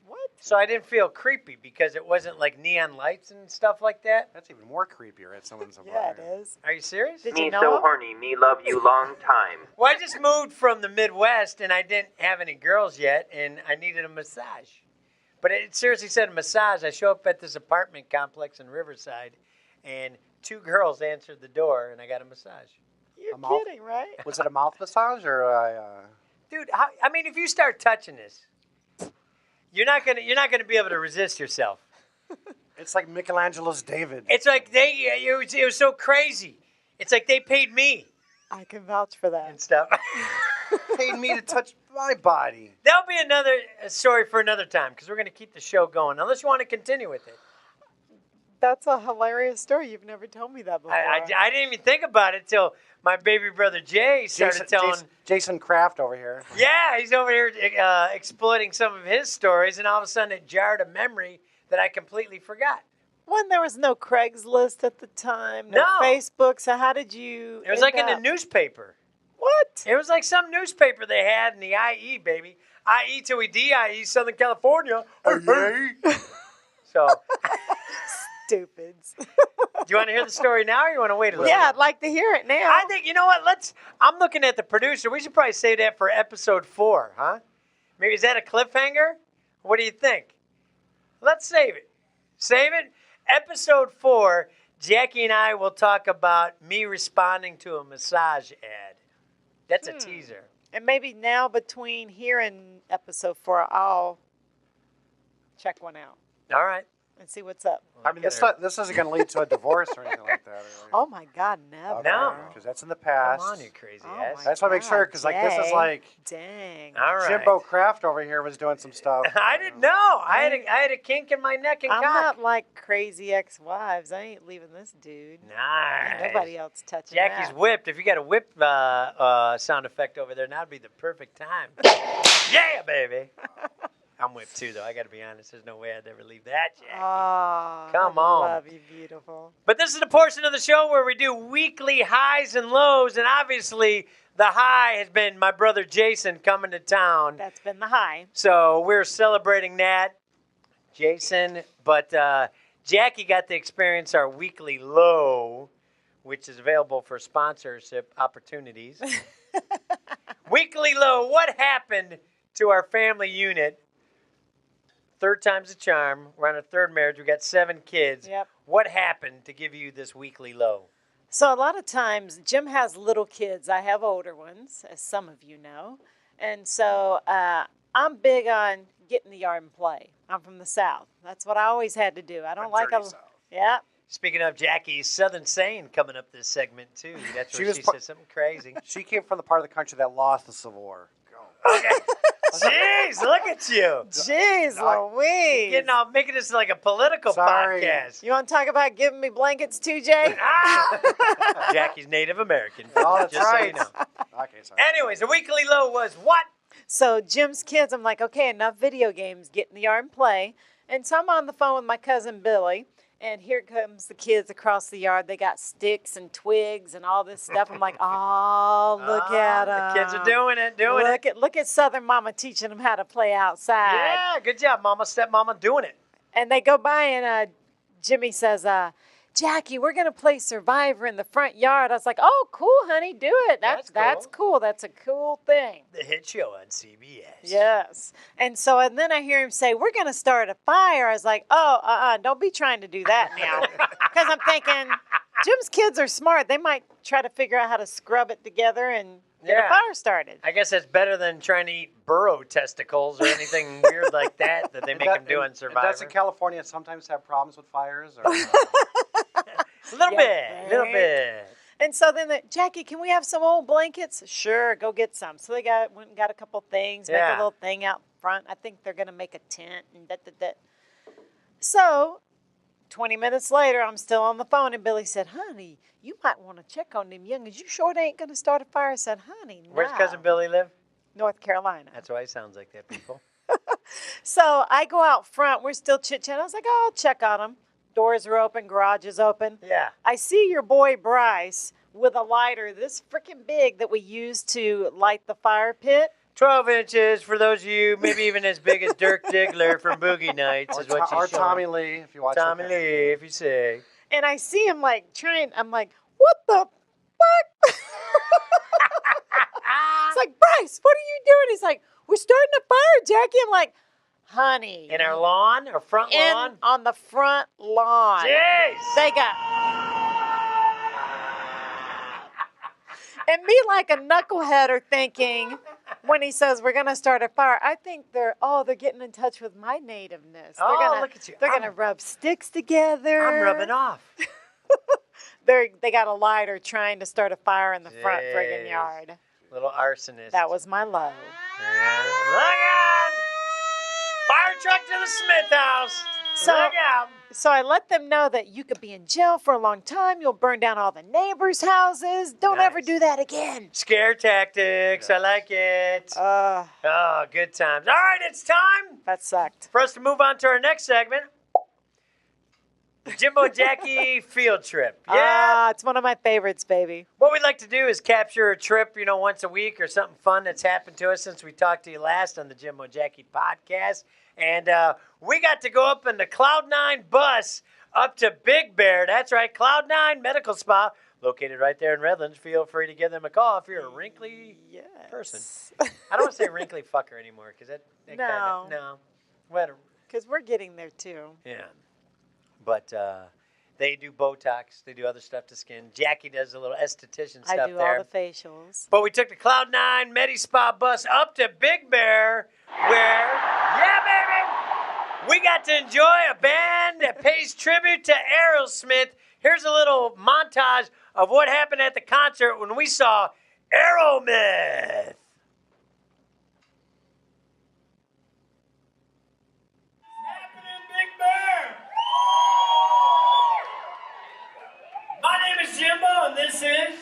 What?
So I didn't feel creepy because it wasn't like neon lights and stuff like that.
That's even more creepier at someone's
Yeah,
apartment.
it is.
Are you serious?
Did you
Me
know
so
him?
horny, me love you long time.
Well, I just moved from the Midwest and I didn't have any girls yet, and I needed a massage. But it seriously said massage. I show up at this apartment complex in Riverside, and 2 girls answered the door, and I got a massage.
You're
A mouth?
kidding, right?
Was it a mouth massage or
Dude, I mean, if you start touching this, you're not gonna be able to resist yourself.
It's like Michelangelo's David.
It's like it was so crazy. It's like they paid me
I can vouch for that.
and stuff.
paid me to touch my body.
That'll be another story for another time because we're gonna keep the show going. Unless you want to continue with it.
That's a hilarious story. You've never told me that before.
I didn't even think about it till my baby brother Jay started telling.
Jason Kraft over here.
Yeah, he's over here exploiting some of his stories, and all of a sudden it jarred a memory that I completely forgot.
When there was no Craigslist at the time, no,
No.
Facebook, so how did you
It was
end
like in the
up-
newspaper.
What?
It was like some newspaper they had in the IE, baby. IE till we DIE, Southern California. So,
Stupids.
do you want to hear the story now, or you want to wait a little
Yeah,
bit?
I'd like to hear it now.
I think, you know what, I'm looking at the producer. We should probably save that for episode 4, huh? Maybe, is that a cliffhanger? What do you think? Let's save it. Save it. Episode 4, Jackie and I will talk about me responding to a massage ad. That's a teaser.
And maybe now between here and episode 4, I'll check one out
All right.
and see what's up.
I mean, this isn't going to lead to a divorce or anything like that.
Oh my God, never.
No.
Because that's in the
Come
past.
on, you crazy
Oh
ass.
my
I just want to make sure, because like this is like
Dang.
All right.
Jimbo Kraft over here was doing some stuff.
I didn't know. I had a kink in my neck and
I'm
cock.
not like crazy ex-wives. I ain't leaving this dude.
Nice.
Ain't nobody else touching
Jackie's
that.
whipped. If you got a whip sound effect over there, now'd be the perfect time. Yeah, baby. I'm whipped too, though. I got to be honest. There's no way I'd ever leave that, Jackie.
Oh,
Come
I
on.
love you, beautiful.
But this is the portion of the show where we do weekly highs and lows, and obviously the high has been my brother Jason coming to town.
That's been the high.
So we're celebrating that, Jason. But Jackie got to experience our weekly low, which is available for sponsorship opportunities. Weekly low. What happened to our family unit? 3rd time's a charm. We're on our 3rd marriage. We got 7 kids.
Yep.
What happened to give you this weekly low?
So a lot of times, Jim has little kids. I have older ones, as some of you know. And so I'm big on getting in the yard and play. I'm from the South. That's what I always had to do. I don't like
dirty
a...
South.
Yeah.
Speaking of Jackie's Southern saying coming up this segment, too. That's where
was
she
par-
said something crazy.
She came from the part of the country that lost the Civil War.
Okay. Jeez, look at you.
Jeez Louise.
Getting all, making this like a political
Sorry.
podcast.
You want to talk about giving me blankets too, Jay?
Ah! Jackie's Native American.
Oh, that's
just
right.
So you know.
Okay, sorry.
Anyways, the weekly low was what?
So Jim's kids, I'm like, okay, enough video games. Get in the yard and play. And so I'm on the phone with my cousin Billy, And here comes the kids across the yard. They got sticks and twigs and all this stuff. I'm like, oh, look at them.
The kids are doing it.
Look at Southern Mama teaching them how to play outside.
Yeah, good job, Mama, stepmama, doing it.
And they go by and Jimmy says, Jackie, we're going to play Survivor in the front yard. I was like, oh, cool, honey, do it. That's cool. That's a cool thing.
The hit show on CBS.
Yes. And then I hear him say, we're going to start a fire. I was like, don't be trying to do that now. Because I'm thinking, Jim's kids are smart. They might try to figure out how to scrub it together and get a fire started.
I guess that's better than trying to eat burro testicles or anything weird like that they make them do on Survivor.
Doesn't California sometimes have problems with fires? Or,
A little bit.
And so then, Jackie, can we have some old blankets? Sure, go get some. So they went and got a couple things, make a little thing out front. I think they're going to make a tent and that. So 20 minutes later, I'm still on the phone, and Billy said, honey, you might want to check on them youngins. You sure they ain't going to start a fire? I said, honey, no.
Where's Cousin Billy live?
North Carolina.
That's why he sounds like that, people.
So I go out front. We're still chit-chatting. I was like, I'll check on them. Doors are open, garage is open.
Yeah.
I see your boy Bryce with a lighter this freaking big that we use to light the fire pit.
12 inches for those of you, maybe even as big as Dirk Diggler from Boogie Nights is what
or
she's showing.
Tommy Lee, if you watch
Tommy Lee, if you say.
And I see him I'm like, what the fuck? It's like, Bryce, what are you doing? He's like, we're starting a fire, Jackie. I'm like, honey.
In our lawn or front lawn?
On the front lawn.
Jeez.
They got... And me like a knucklehead are thinking, when he says we're going to start a fire, I think they're getting in touch with my nativeness.
Look at you.
They're going to rub sticks together.
I'm rubbing off.
They got a lighter trying to start a fire in the front friggin' yard.
Little arsonist.
That was my love.
Yeah. Look out! Fire truck to the Smith house. Look out!
So I let them know that you could be in jail for a long time. You'll burn down all the neighbors' houses. Don't ever do that again.
Scare tactics. I like it. Oh, good times. All right, it's time.
That sucked.
For us to move on to our next segment. The Jimbo and Jackie field trip. Yeah.
It's one of my favorites, baby.
What we'd like to do is capture a trip, once a week or something fun that's happened to us since we talked to you last on the Jimbo and Jackie podcast. And we got to go up in the Cloud9 bus up to Big Bear. That's right, Cloud9 Medical Spa, located right there in Redlands. Feel free to give them a call if you're a wrinkly person. I don't want to say wrinkly fucker anymore because that
No.
No. Whatever.
Because we're getting there, too.
Yeah. But they do Botox. They do other stuff to skin. Jackie does a little esthetician stuff there.
I do all the facials.
But we took the Cloud9 Medi Spa bus up to Big Bear where, we got to enjoy a band that pays tribute to Aerosmith. Here's a little montage of what happened at the concert when we saw Aerosmith. My name is Jimbo, and this is Jackie.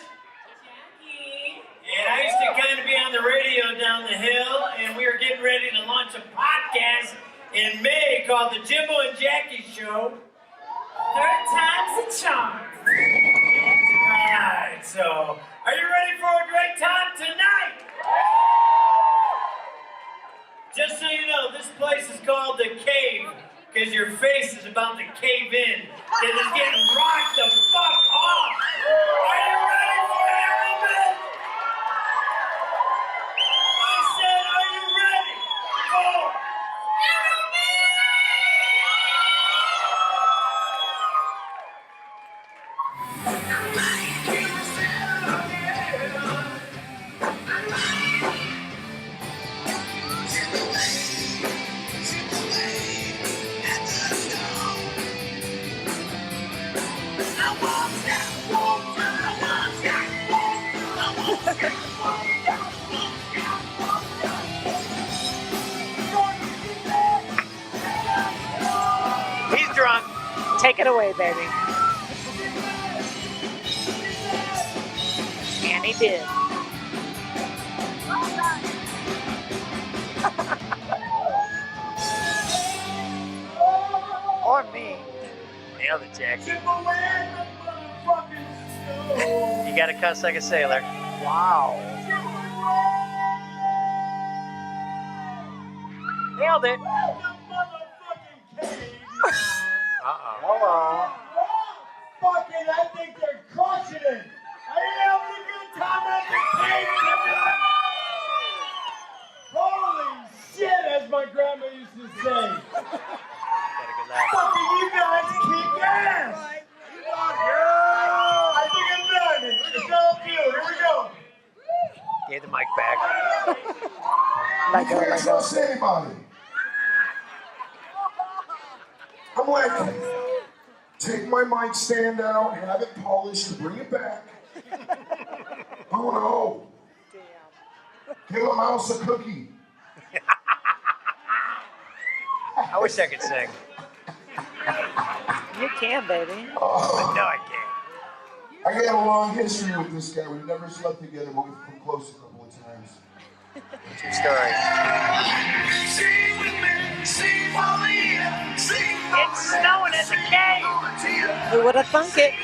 And I used to kind of be on the radio down the hill, and we were getting ready to launch a podcast in May called the Jimbo and Jackie Show. Third time's a charm. Alright, so are you ready for a great time tonight? Just so you know, this place is called The Cave, because your face is about to cave in. It is getting rocked the fuck off. Are you ready for Aerosmith? I said, are you ready for He's drunk.
Take it away, baby. And he did. Or me.
Nailed it, Jackie.
Jimbo and the motherfucking snow.
You gotta cuss like a sailor.
Wow.
Nailed it.
The motherfucking cave.
Uh-oh.
Hello.
Fucking, I think they're crushing it. Are you having a good time at the cave, Jimbo? Holy shit, as my grandma used to say.
Got a good laugh.
Fucking you guys kick ass. I think I'm done. It's all you. Here we go.
Gave the mic back.
I can't trust anybody. I'm like, take my mic stand out, have it polished, and bring it back. Oh no. Give a mouse a cookie.
I wish I could sing.
You can, baby.
No, I can't.
I got a long history with this guy. We've never slept together, but we've come close a couple of times.
True story. It's snowing at the cave.
Who would have thunk it?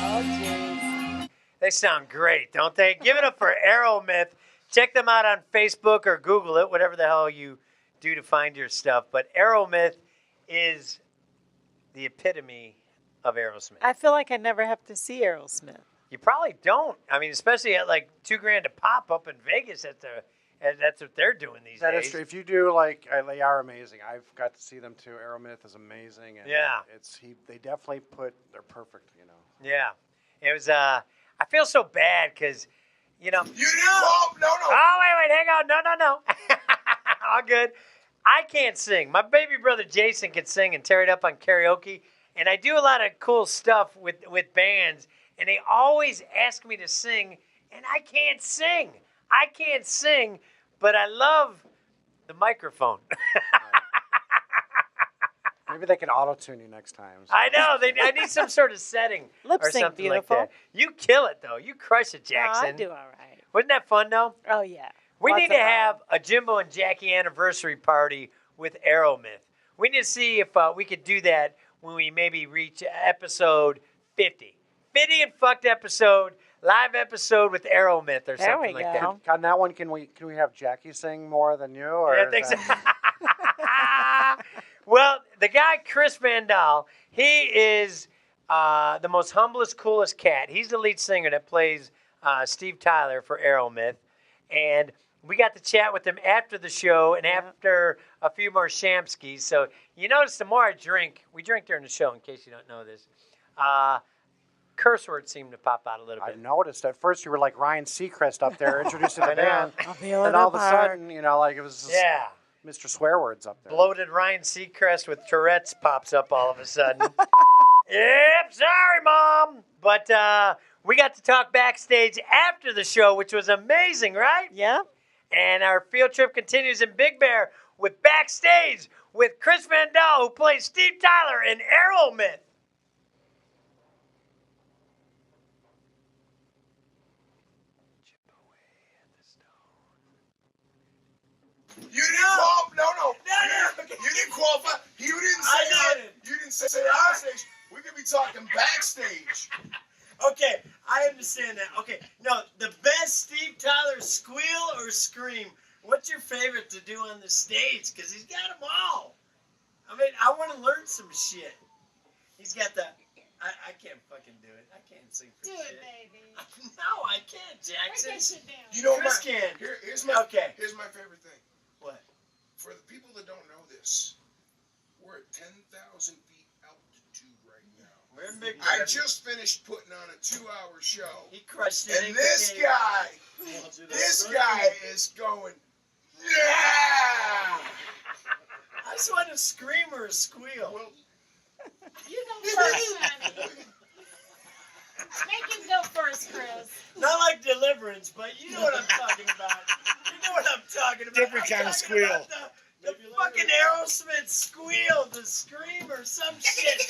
Oh, jeez.
They sound great, don't they? Give it up for Aeromyth. Check them out on Facebook or Google it, whatever the hell you do to find your stuff. But Aeromyth is the epitome of Aerosmith.
I feel like I never have to see Aerosmith.
You probably don't. I mean, especially at like $2,000 a pop up in Vegas. That's what they're doing these
That
days.
is true. If you do, like, they are amazing. I've got to see them too. Aeromyth is amazing. And
Yeah.
They definitely they're perfect, you know.
Yeah. It was, I feel so bad because, you know.
You didn't call? No.
Oh, wait, hang on. No. All good. I can't sing. My baby brother Jason can sing and tear it up on karaoke. And I do a lot of cool stuff with bands. And they always ask me to sing. And I can't sing. But I love the microphone.
Maybe they can auto-tune you next time. So.
I know. I need some sort of setting
Lip
or
sync,
something
beautiful.
like that. You kill it, though. You crush it,
Oh,
Jackson.
I do all right.
Wasn't that fun, though?
Oh, yeah.
We
Lots
need
of
to
fun.
have a Jimbo and Jackie anniversary party with Aeromyth. We need to see if we could do that when we maybe reach episode 50. 50 and fucked episode, live episode with Aeromyth or
There
something
we
like
go.
that.
On that one, can we have Jackie sing more than you? Or
Yeah, I
is
think so.
that-
Well, the guy, Chris Van Dahl, he is the most humblest, coolest cat. He's the lead singer that plays Steve Tyler for Aeromyth. And we got to chat with him after the show and after a few more Shamskis. So you notice the more I drink, we drink during the show in case you don't know this, curse words seem to pop out a little
I
bit.
noticed at first you were like Ryan Seacrest up there introducing the
I know.
band.
I'll feel
And
it
all of a
apart.
sudden, you know, like it was just
Yeah.
Mr. Swearwords up there.
Bloated Ryan Seacrest with Tourette's pops up all of a sudden. Yep, sorry, Mom. But we got to talk backstage after the show, which was amazing, right?
Yeah.
And our field trip continues in Big Bear with Backstage with Chris Van Dahl, who plays Steve Tyler in Aeromyth.
You didn't qualify. No. You didn't qualify. You didn't say.
I didn't.
You didn't say backstage. We could be talking backstage.
Okay, I understand that. Okay, no, the best Steve Tyler squeal or scream. What's your favorite to do on the stage? Because he's got them all. I mean, I want to learn some shit. He's got the. I can't fucking do it. I can't sing for
Do
shit.
it, baby.
No, I can't, Jackson.
Break that shit down.
You know
Chris
my,
can.
Here's my.
Okay.
Here's my favorite thing.
What?
For the people that don't know this, we're at 10,000 feet altitude right now.
We're in Big
I
Bear.
just finished putting on a 2-hour show,
He crushed it.
and
ain't
this
the
guy,
cave.
this guy is going. Yeah.
I just want a scream or a squeal.
Well,
You go first, honey. Make him go first, Chris.
Not like Deliverance, but you know what I'm talking about. You know what I'm talking about.
Different kind of squeal.
The fucking Aerosmith squeal, the scream or some shit.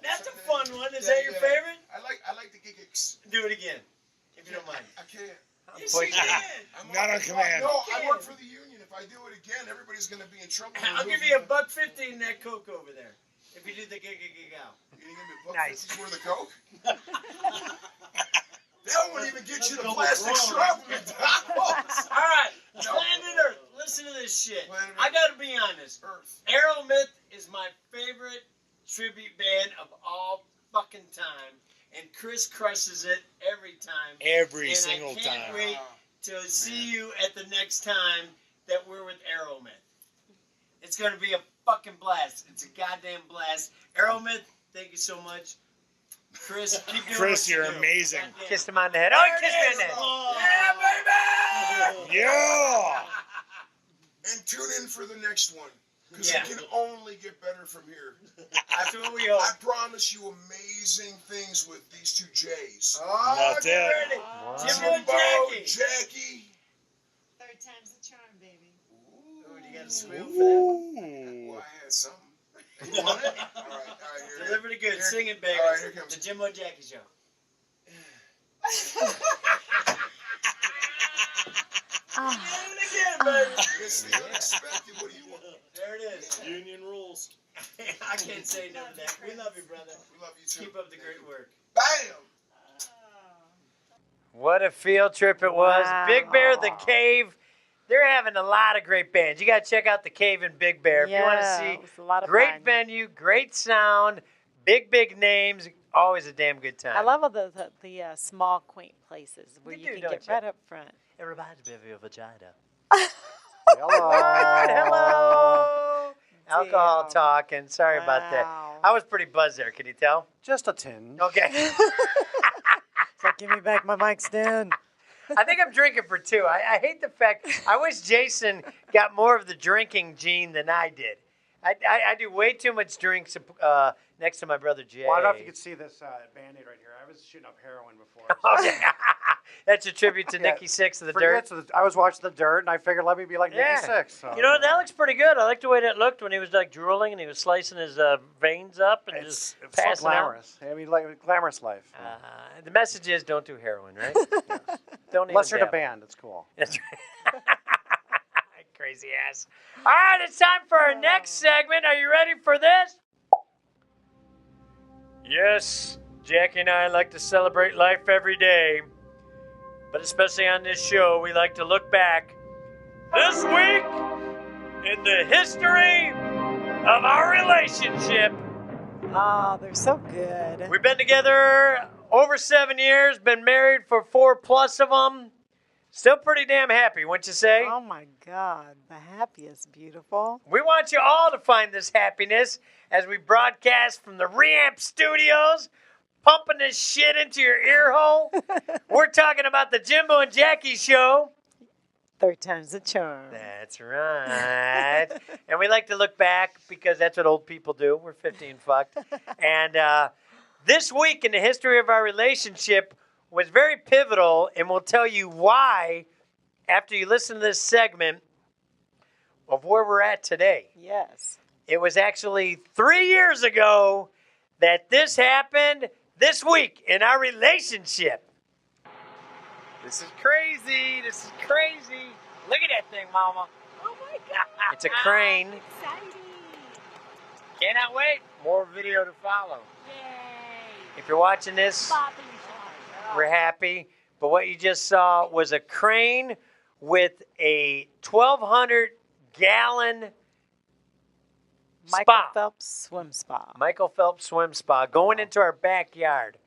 That's a fun one. Is that your favorite?
I like the gigs.
Do it again, if you don't mind.
I can't.
Not on command.
No, I work for the union. If I do it again, everybody's going to be in trouble.
I'll give you $1.50 in that Coke over there. If you do the gig out.
You gonna give me
Nice.
$1.50 worth of Coke? That won't even get you the plastic straw from McDonald's.
All right,
No.
Planet Earth. Listen to this shit.
Planet Earth.
I gotta be honest.
Earth.
Aeromith is my favorite tribute band of all fucking time, and Chris crushes it every time.
Every
and
single
I can't
time.
wait to see you at the next time that we're with Aeromith. It's gonna be a fucking blast. It's a goddamn blast. Aeromith, thank you so much. Chris, keep doing
Chris,
what you
you're
do.
amazing.
Goddamn.
Kissed him on the head. Oh, he kissed me on the head.
Yeah, baby!
Yeah.
And tune in for the next one. Because
Yeah.
it can only get better from here.
That's what we hope.
I promise you amazing things with these two J's.
Oh,
That's
get
it.
ready. Jimbo and
Jimbo,
Jackie.
Jackie.
Third time's a charm, baby.
Ooh, you got to squeal for that?
Ooh.
Well, I had something. You want it? All right, here.
Deliver it good.
Here-
Sing it, baby.
All right, here comes
The Jimbo and Jackie Show. Do it again, baby.
It's the unexpected. What do you want?
There it is.
Union rules.
I can't say no to that. We love you, brother.
We love you too.
Keep up the great work.
Bam!
What a field trip it was.
Wow.
Big Bear, The Cave. They're having a lot of great bands. You got to check out The Cave and Big Bear if you want to
Yeah,
see
it was a lot of
great
fun.
venue, great sound, big names. Always a damn good time.
I love all the small, quaint places where
You
you
do,
can
don't
get
you?
right up front.
It reminds me of your vagina.
Hello.
Hello. Alcohol
Damn.
talking. Sorry about that.
Wow.
I was pretty buzzed there. Can you tell?
Just a tin.
Okay.
It's like, give me back my mic stand.
I think I'm drinking for two. I hate the fact. I wish Jason got more of the drinking gene than I did. I do way too much drinks next to my brother Jay.
Well, I don't know if you could see this Band-Aid right here. I was shooting up heroin before.
Okay. That's a tribute to
Yeah.
Nikki Sixx of the
Forget
Dirt.
I was watching The Dirt, and I figured let me be like
Yeah.
Nikki Sixx. So.
You know, that looks pretty good. I like the way that looked when he was like drooling and he was slicing his veins up and
It's
just
so
passing out.
glamorous. I mean, like glamorous life.
The message is don't do heroin, right? Don't
Unless
even
you're in a
dabble.
band, it's cool.
That's right. Crazy ass. All right, it's time for our next segment. Are you ready for this? Yes, Jackie and I like to celebrate life every day, but especially on this show, we like to look back this week in the history of our relationship.
Oh, they're so good.
We've been together over 7 years, been married for 4+ of them. Still pretty damn happy, wouldn't you say?
Oh my God, the happiest, beautiful.
We want you all to find this happiness as we broadcast from the Reamp Studios, pumping this shit into your ear hole. We're talking about the Jimbo and Jackie Show.
Third time's a charm.
That's right. And we like to look back because that's what old people do. We're 50 and fucked. And this week in the history of our relationship was very pivotal, and we'll tell you why after you listen to this segment of where we're at today.
Yes.
It was actually 3 years ago that this happened this week in our relationship. This is crazy. This is crazy. Look at that thing, Mama.
Oh my God.
It's a crane.
Exciting.
Cannot wait. More video to follow.
Yay.
If you're watching this,
Bopping shot.
we're happy. But what you just saw was a crane with a 1,200-gallon
Michael
spa.
Phelps swim spa.
Michael Phelps swim spa going into our backyard.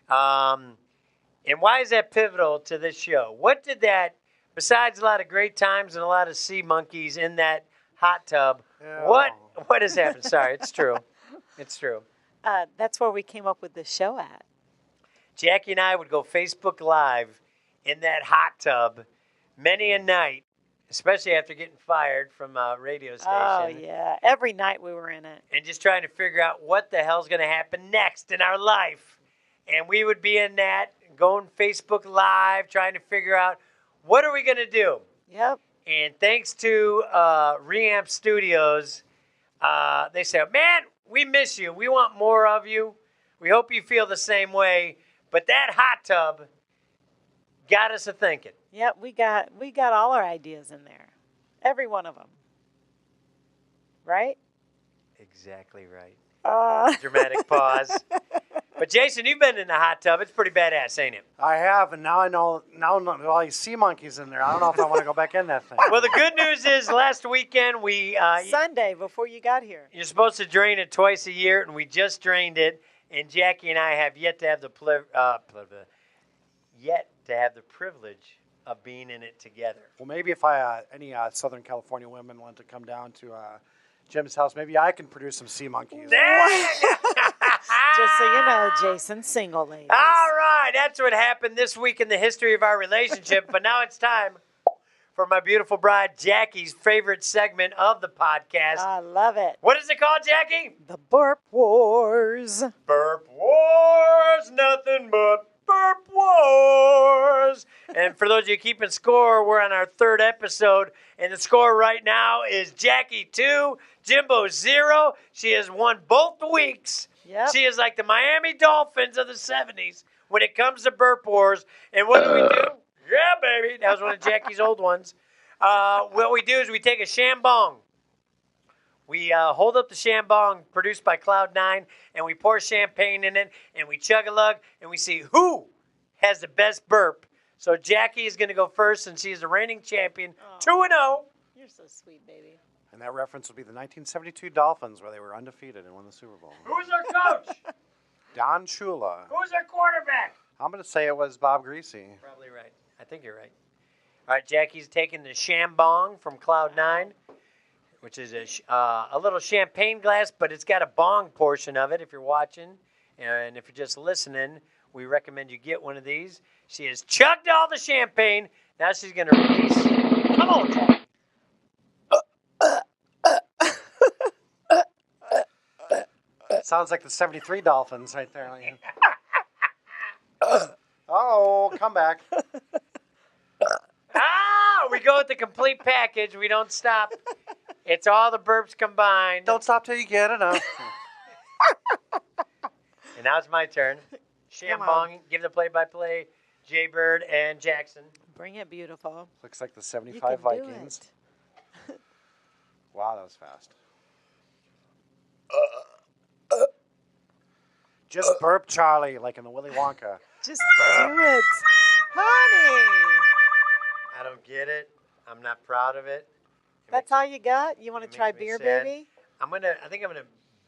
And why is that pivotal to this show? What did that, besides a lot of great times and a lot of sea monkeys in that hot tub,
Yeah.
what has happened? Sorry, it's true. It's true.
That's where we came up with the show at.
Jackie and I would go Facebook Live in that hot tub many a night, especially after getting fired from a radio station.
Oh, yeah. Every night we were in it.
And just trying to figure out what the hell's going to happen next in our life. And we would be in that, going Facebook Live, trying to figure out what are we going to do.
Yep.
And thanks to Reamp Studios, they said, man, we miss you. We want more of you. We hope you feel the same way. But that hot tub got us a thinking.
Yep, we got all our ideas in there. Every one of them. Right?
Exactly right.
Uh,
Dramatic pause. But Jason, you've been in the hot tub. It's pretty badass, ain't it?
I have, and now I know. Now all these sea monkeys in there. I don't know if I want to go back in that thing.
Well, the good news is last weekend we
Sunday before you got here.
you're supposed to drain it twice a year, and we just drained it. And Jackie and I have yet to have the privilege of being in it together.
Well, maybe if any Southern California women want to come down to Jim's house, maybe I can produce some sea monkeys.
Just so you know, Jason, single ladies.
All right, that's what happened this week in the history of our relationship. But now it's time for my beautiful bride Jackie's favorite segment of the podcast.
I love it.
What is it called, Jackie?
The Burp Wars.
Burp Wars, nothing but Burp Wars. And for those of you keeping score, we're on our third episode, and the score right now is Jackie 2, Jimbo 0. She has won both weeks.
Yep.
She is like the Miami Dolphins of the 70s when it comes to Burp Wars. And what do we do? Yeah, baby. That was one of Jackie's old ones. What we do is we take a shambong. We hold up the shambong produced by Cloud9, and we pour champagne in it, and we chug-a-lug, and we see who has the best burp. So Jackie is going to go first, and she is the reigning champion, 2-0.
You're so sweet, baby.
And that reference will be the 1972 Dolphins, where they were undefeated and won the Super Bowl.
Who's our coach?
Don Shula.
Who's our quarterback?
I'm going to say it was Bob Greasy.
Probably right. I think you're right. All right, Jackie's taking the shambong from Cloud9, which is a little champagne glass, but it's got a bong portion of it if you're watching. And if you're just listening, we recommend you get one of these. She has chugged all the champagne. Now she's going to release. Come on, Jackie.
Sounds like the 73 Dolphins right there. Oh, come back.
We go with the complete package. We don't stop. It's all the burps combined.
Don't stop till you get enough.
And now it's my turn. Shambong, give the play-by-play, Jay Bird and Jackson.
Bring it, beautiful.
Looks like the
You
75
can do
Vikings.
it.
Wow, that was fast. Just burp Charlie, like in the Willy Wonka.
Just do it. Honey.
I don't get it. I'm not proud of it.
That's all you got? You want to
It
try
makes me
beer,
sad.
baby?
I think I'm gonna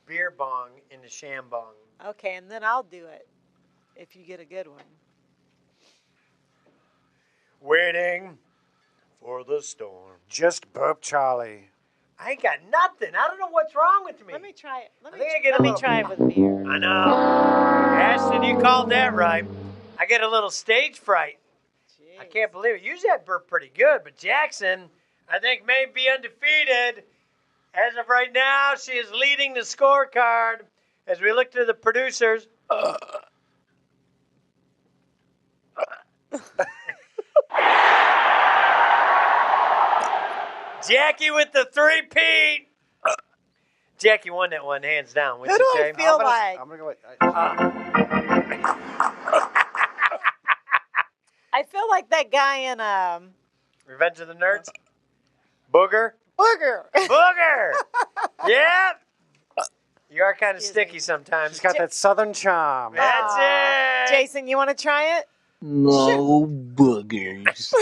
beer bong in the shambong.
Okay, and then I'll do it if you get a good one.
Waiting for the storm.
Just burp Charlie.
I ain't got nothing. I don't know what's wrong with me.
Let me try it.
I think I get a
Let me
little-
try it with beer.
I know. Ashton, you called that right. I get a little stage fright. I
Jeez.
can't believe it. Usually I burp pretty good, but Jackson, I think, may be undefeated. As of right now, she is leading the scorecard. As we look to the producers. Jackie with the three-peat. Jackie won that one hands down.
Who do I feel like?
I'm gonna go.
I feel like that guy in
Revenge of the Nerds. Booger.
Booger.
Booger. Yeah. You are kind of
Excuse
sticky
me.
sometimes.
She's got that southern charm.
That's it.
Jason, you want to try it?
No boogers.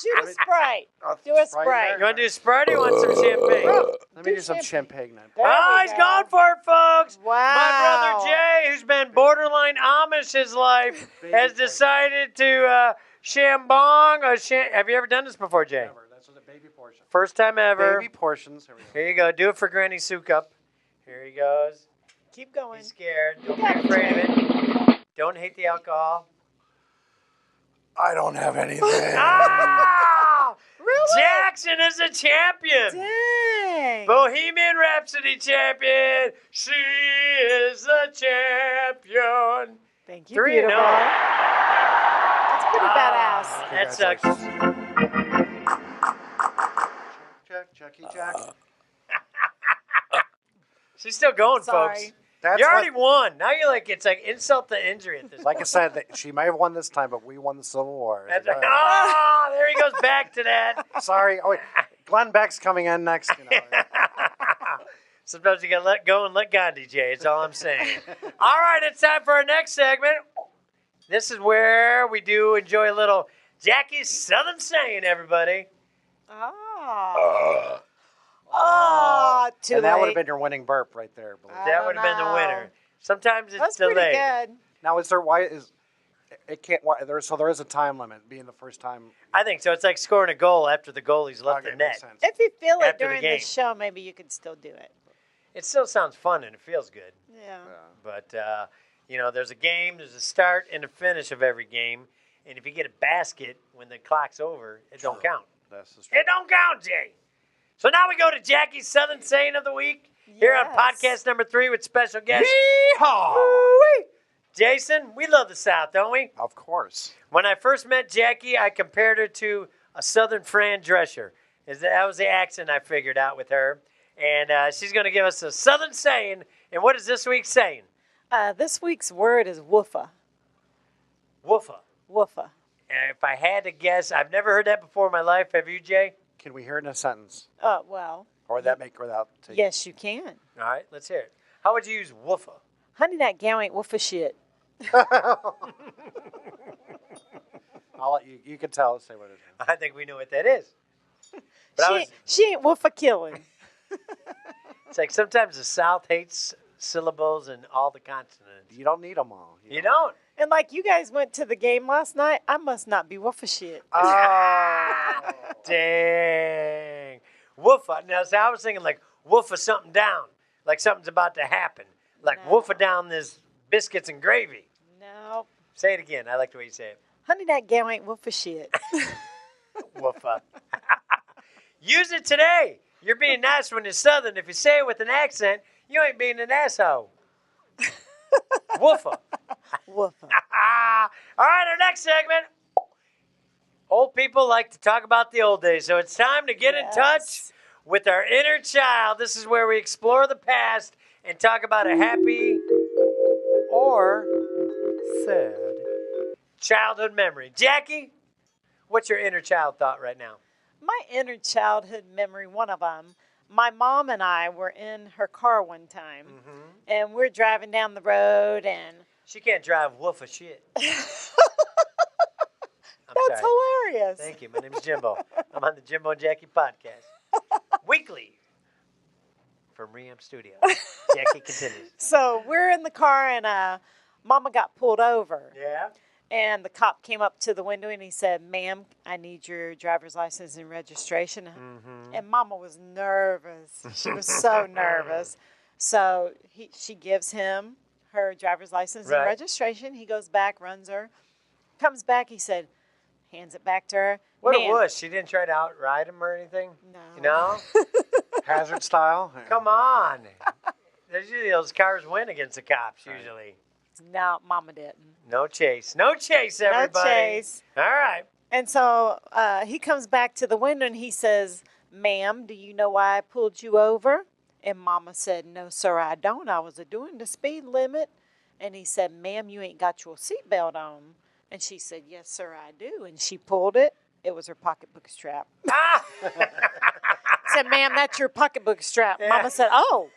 Shoot a Sprite. Do a Sprite.
You want to do Sprite or you want some champagne?
Let me do some champagne then.
There
Oh,
we
he's
go.
gone for it, folks.
Wow.
My brother Jay, who's been borderline Amish his life, has decided to shambong. Have you ever done this before, Jay?
That's a baby portion.
First time ever.
Baby portions. Here we go.
Here you go. Do it for Granny Soukup. Here he goes.
Keep going.
He's scared. Don't be afraid of it. Don't hate the alcohol.
I don't have anything.
Ah!
Really?
Jackson is a champion.
Dang.
Bohemian Rhapsody champion. She is the champion.
Thank you,
3-0.
beautiful. That's pretty badass.
That sucks.
Jack, Jackie, Jack.
She's still going,
Sorry.
folks.
That's
You already
what,
won. Now you're like, it's like insult to injury at this
like I
point.
said, she may have won this time, but we won the Civil War.
That's right. Oh, there he goes back to that.
Sorry. Oh, wait. Glenn Beck's coming in next.
Sometimes you gotta let go and let Gandhi, Jay. That's all I'm saying. All right, it's time for our next segment. This is where we do enjoy a little Jackie's Southern saying, everybody.
Oh. Too
And that would have
late.
been your winning burp right there. Believe me.
That would have been the winner. Sometimes it's
That's
delayed.
pretty good.
Now, is there why is it can't? Why, there is a time limit being the first time.
I think so. It's like scoring a goal after the goalie's left
Okay,
the
makes
net.
sense.
If you feel it
After the
during
game.
the show, maybe you could still do it.
It still sounds fun and it feels good.
Yeah.
But, there's a game, there's a start and a finish of every game. And if you get a basket when the clock's over, it don't count.
This is true.
It don't count, Jay. So now we go to Jackie's Southern Saying of the Week here on
Yes.
podcast number 3 with special guest
Yeehaw!
Woo-wee. Jason. We love the South, don't we?
Of course.
When I first met Jackie, I compared her to a Southern Fran Drescher. That was the accent I figured out with her. And she's going to give us a Southern saying. And what is this week's saying?
This week's word is woofa.
Woofa.
Woofa.
And if I had to guess, I've never heard that before in my life. Have you, Jay?
Can we hear it in a sentence,
Well,
or would that make without? Taking...
yes, you can.
All right, let's hear it. How would you use woofa?
Honey, that gal ain't woofa shit.
I'll let you. You can tell. Let's say what it is.
I think we know what that is. But
She ain't woofa killing.
it's like sometimes the South hates syllables and all the consonants.
You don't need them all.
You don't?
And like you guys went to the game last night, I must not be woofa shit.
Oh.
Dang. Woofa. Now, see, I was thinking like woofa something down. Like something's about to happen. Like
No.
woofa down this biscuits and gravy.
No.
Say it again. I like the way you say it.
Honey, that gal ain't woofa shit.
Woofa. Use it today. You're being nice when it's Southern. If you say it with an accent, you ain't being an asshole. Woofa.
Woofa.
All right, our next segment. Old people like to talk about the old days, so it's time to get in touch with our inner child. This is where we explore the past and talk about a happy or sad childhood memory. Jackie, what's your inner child thought right now?
My inner childhood memory, one of them, my mom and I were in her car one time, and we're driving down the road, and
She can't drive woof of shit.
that's hilarious.
Thank you. My name is Jimbo. I'm on the Jimbo and Jackie podcast. Weekly from Reamp Studio. Jackie continues.
So we're in the car, and Mama got pulled over.
Yeah?
And the cop came up to the window and he said, "Ma'am, I need your driver's license and registration." And Mama was nervous. She was so nervous. So she gives him her driver's license
Right.
and registration. He goes back, runs her, comes back. He said, hands it back to her.
What
"Man,
it was, she didn't try to outride him or anything?
No.
No?
Hazard style.
Come on. There's usually those cars win against the cops, usually.
No, Mama didn't.
No chase. No chase, everybody.
No chase.
All right.
And so he comes back to the window and he says, "Ma'am, do you know why I pulled you over?" And Mama said, "No, sir, I don't. I was doing the speed limit." And he said, "Ma'am, you ain't got your seatbelt on." And she said, "Yes, sir, I do." And she pulled it. It was her pocketbook strap.
Ah!
Said, "Ma'am, that's your pocketbook strap." Mama said, "Oh."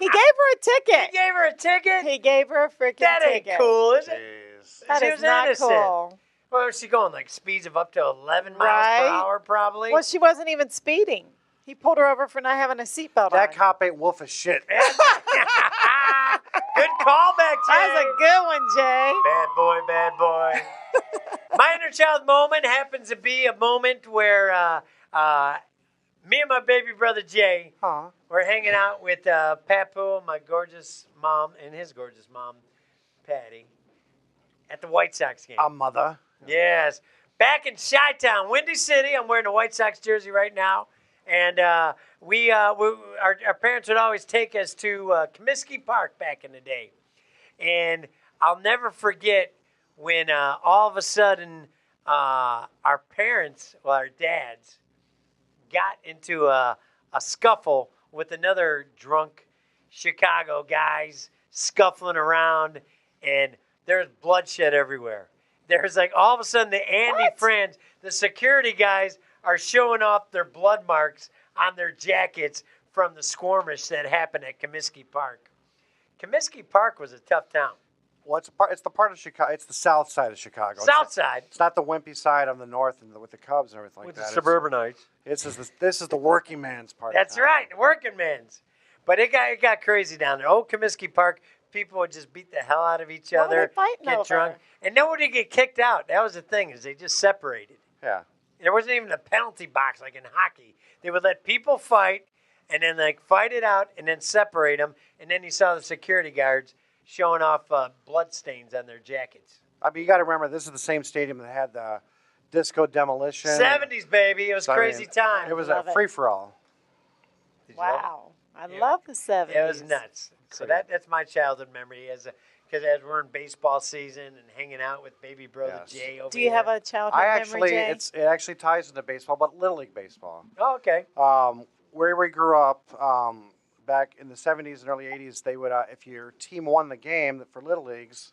He gave her a ticket.
He gave her a ticket?
He gave her a freaking
That ain't
ticket.
cool, is it?
Jeez.
That
She
is
was
not
innocent.
cool.
Where was she going? Like speeds of up to 11 miles
Right.
per hour, probably?
Well, she wasn't even speeding. He pulled her over for not having a seatbelt on.
That cop ain't wolf of shit.
Good callback, Jay.
That was a good one, Jay.
Bad boy, bad boy. My inner child moment happens to be a moment where me and my baby brother Jay
Huh.
were hanging out with Papu, my gorgeous mom, and his gorgeous mom, Patty, at the White Sox game.
A mother.
Yes. Back in Chi-Town, Windy City. I'm wearing a White Sox jersey right now. And our parents would always take us to Comiskey Park back in the day. And I'll never forget when all of a sudden our parents, well, our dads, got into a scuffle with another drunk Chicago guys scuffling around, and there's bloodshed everywhere. There's like all of a sudden the Andy friends, the security guys are showing off their blood marks on their jackets from the skirmish that happened at Comiskey Park. Comiskey Park was a tough town.
Well, it's the part of Chicago. It's the south side of Chicago.
South side.
It's not the wimpy side on the north and with the Cubs and everything like
With
that.
the suburbanites.
This is the working man's part.
That's
of town.
right, the working men's. But it got crazy down there. Old Comiskey Park, people would just beat the hell out of each
What were
other,
they fighting
get
over?
drunk, and nobody get kicked out. That was the thing, is they just separated.
Yeah.
There wasn't even a penalty box like in hockey. They would let people fight, and then like fight it out, and then separate them, and then you saw the security guards showing off blood stains on their jackets.
I mean, you got to remember, this is the same stadium that had the disco demolition.
70s, baby. It was
So, I
crazy
mean,
time.
It was
Love
a
it.
free-for-all.
Did you love it?
Wow. I love the 70s.
It was nuts. So that's my childhood memory because as we're in baseball season and hanging out with baby brother
Yes.
Jay over
Do you have a childhood memory, Jay?
it actually ties into baseball, but Little League baseball.
Oh, okay.
Where we grew up, back in the 70s and early 80s, they would, if your team won the game for Little Leagues,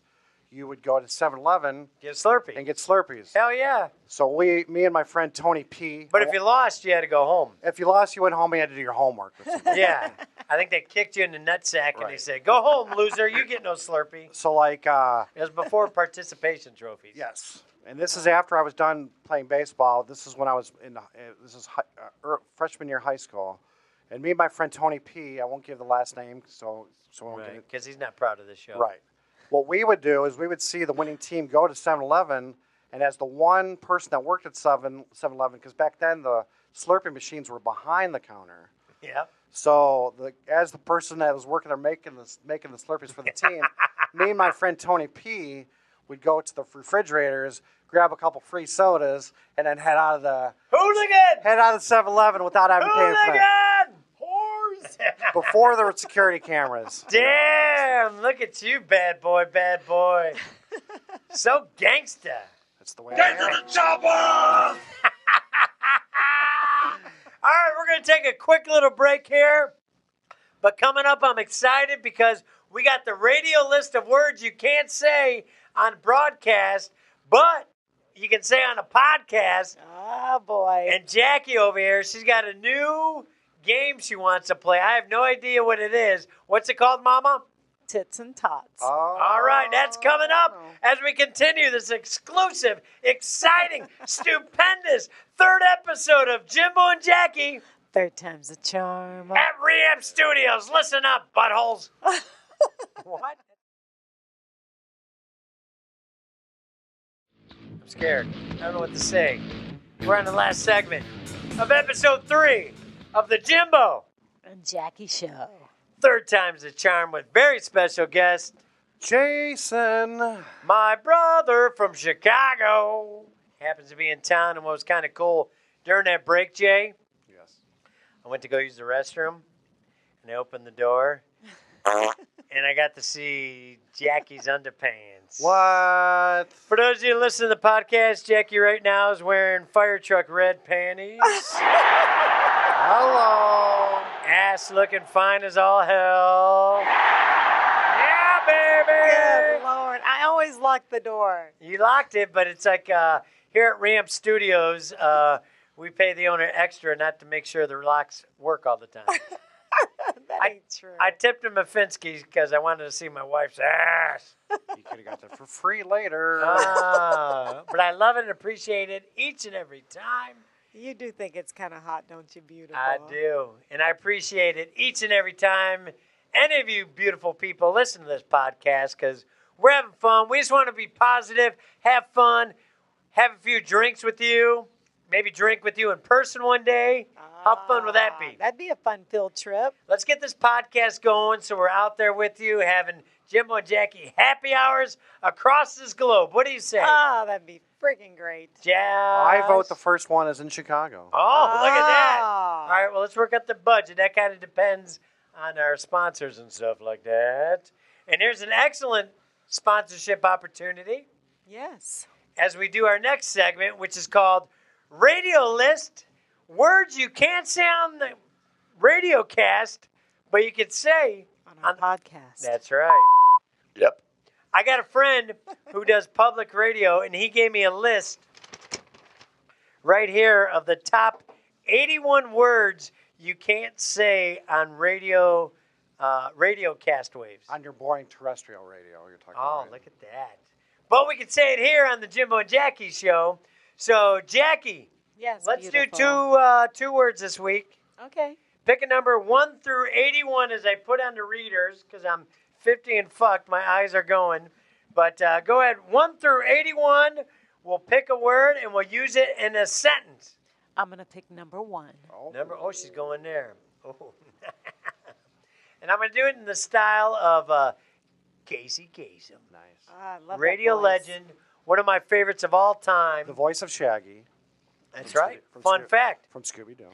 you would go to 7-Eleven
Get a Slurpee.
and get Slurpees.
Hell yeah.
So me and my friend Tony P.
But if you lost, you had to go home.
If you lost, you went home and you had to do your homework. With somebody.
Yeah. I think they kicked you in the nutsack and they
Right.
said, go home, loser. You get no Slurpee.
So like,
It was before participation trophies.
yes. And this is after I was done playing baseball. This is when I was freshman year high school. And me and my friend Tony P. I won't give the last name, so we won't get it.
Because he's not proud of this show.
Right. What we would do is we would see the winning team go to 7-Eleven, and as the one person that worked at 7-Eleven, because back then the Slurpee machines were behind the counter.
Yeah.
So as the person that was working there making the Slurpees for the team, me and my friend Tony P. would go to the refrigerators, grab a couple free sodas, and then head out of the
Hooligan!
7-Eleven without having paid for it.
Hooligan! Whores!
Before there were security cameras.
Damn, look at you, bad boy, bad boy. So gangsta.
That's the way I am.
All right, we're going to take a quick little break here. But coming up, I'm excited because we got the radio list of words you can't say on broadcast, but you can say on a podcast.
Oh, boy.
And Jackie over here, she's got a new game she wants to play. I have no idea what it is. What's it called, Mama?
Tits and tots.
All right, that's coming up as we continue this exclusive, exciting, stupendous third episode of Jimbo and Jackie
Third time's a charm.
at Reamp Studios. Listen up, buttholes. What? I'm scared. I don't know what to say. We're on the last segment of episode 3 of the Jimbo
And Jackie Show.
Third time's the charm with very special guest,
Jason.
my brother from Chicago. Happens to be in town, and what was kind of cool during that break, Jay,
Yes.
I went to go use the restroom, and I opened the door, and I got to see Jackie's underpants.
What?
For those of you listening to the podcast, Jackie right now is wearing fire truck red panties.
Hello.
Ass looking fine as all hell. Yeah, baby.
Good Lord. I always lock the door.
You locked it, but it's like here at Ramp Studios, we pay the owner extra not to make sure the locks work all the time.
That ain't true.
I tipped him a Finsky's because I wanted to see my wife's ass.
You could have got that for free later.
But I love it and appreciate it each and every time.
You do think it's kind of hot, don't you, beautiful?
I do. And I appreciate it each and every time any of you beautiful people listen to this podcast because we're having fun. We just want to be positive, have fun, have a few drinks with you, maybe drink with you in person one day. How fun would that be?
That'd be a fun field trip.
Let's get this podcast going so we're out there with you having Jimbo and Jackie happy hours across this globe. What do you say?
Oh, that'd be freaking great.
I vote the first one is in Chicago.
Oh, look at that.
Ah.
All right, well, let's work out the budget. That kind of depends on our sponsors and stuff like that. And here's an excellent sponsorship opportunity
Yes.
as we do our next segment, which is called Radio List. Words you can't say on the radio cast, but you could say
On our podcast.
That's right.
Yep.
I got a friend who does public radio, and he gave me a list right here of the top 81 words you can't say on radio cast waves.
On your boring terrestrial radio, you're talking
Oh,
about.
look at that. But we can say it here on the Jimbo and Jackie show. So, Jackie,
Yes.
let's
beautiful.
do two words this week.
Okay.
Pick a number 1 through 81 as I put on the readers because I'm 50 and fucked. My eyes are going. But go ahead. 1 through 81. We'll pick a word and we'll use it in a sentence.
I'm going to pick number 1.
Oh, she's going there. Oh. And I'm going to do it in the style of Casey Kasem.
Nice.
I love
Radio
that voice.
legend. One of my favorites of all time.
The voice of Shaggy.
That's
From
right.
Scoo-
Fun
from Scoo-
fact.
From Scooby-Doo.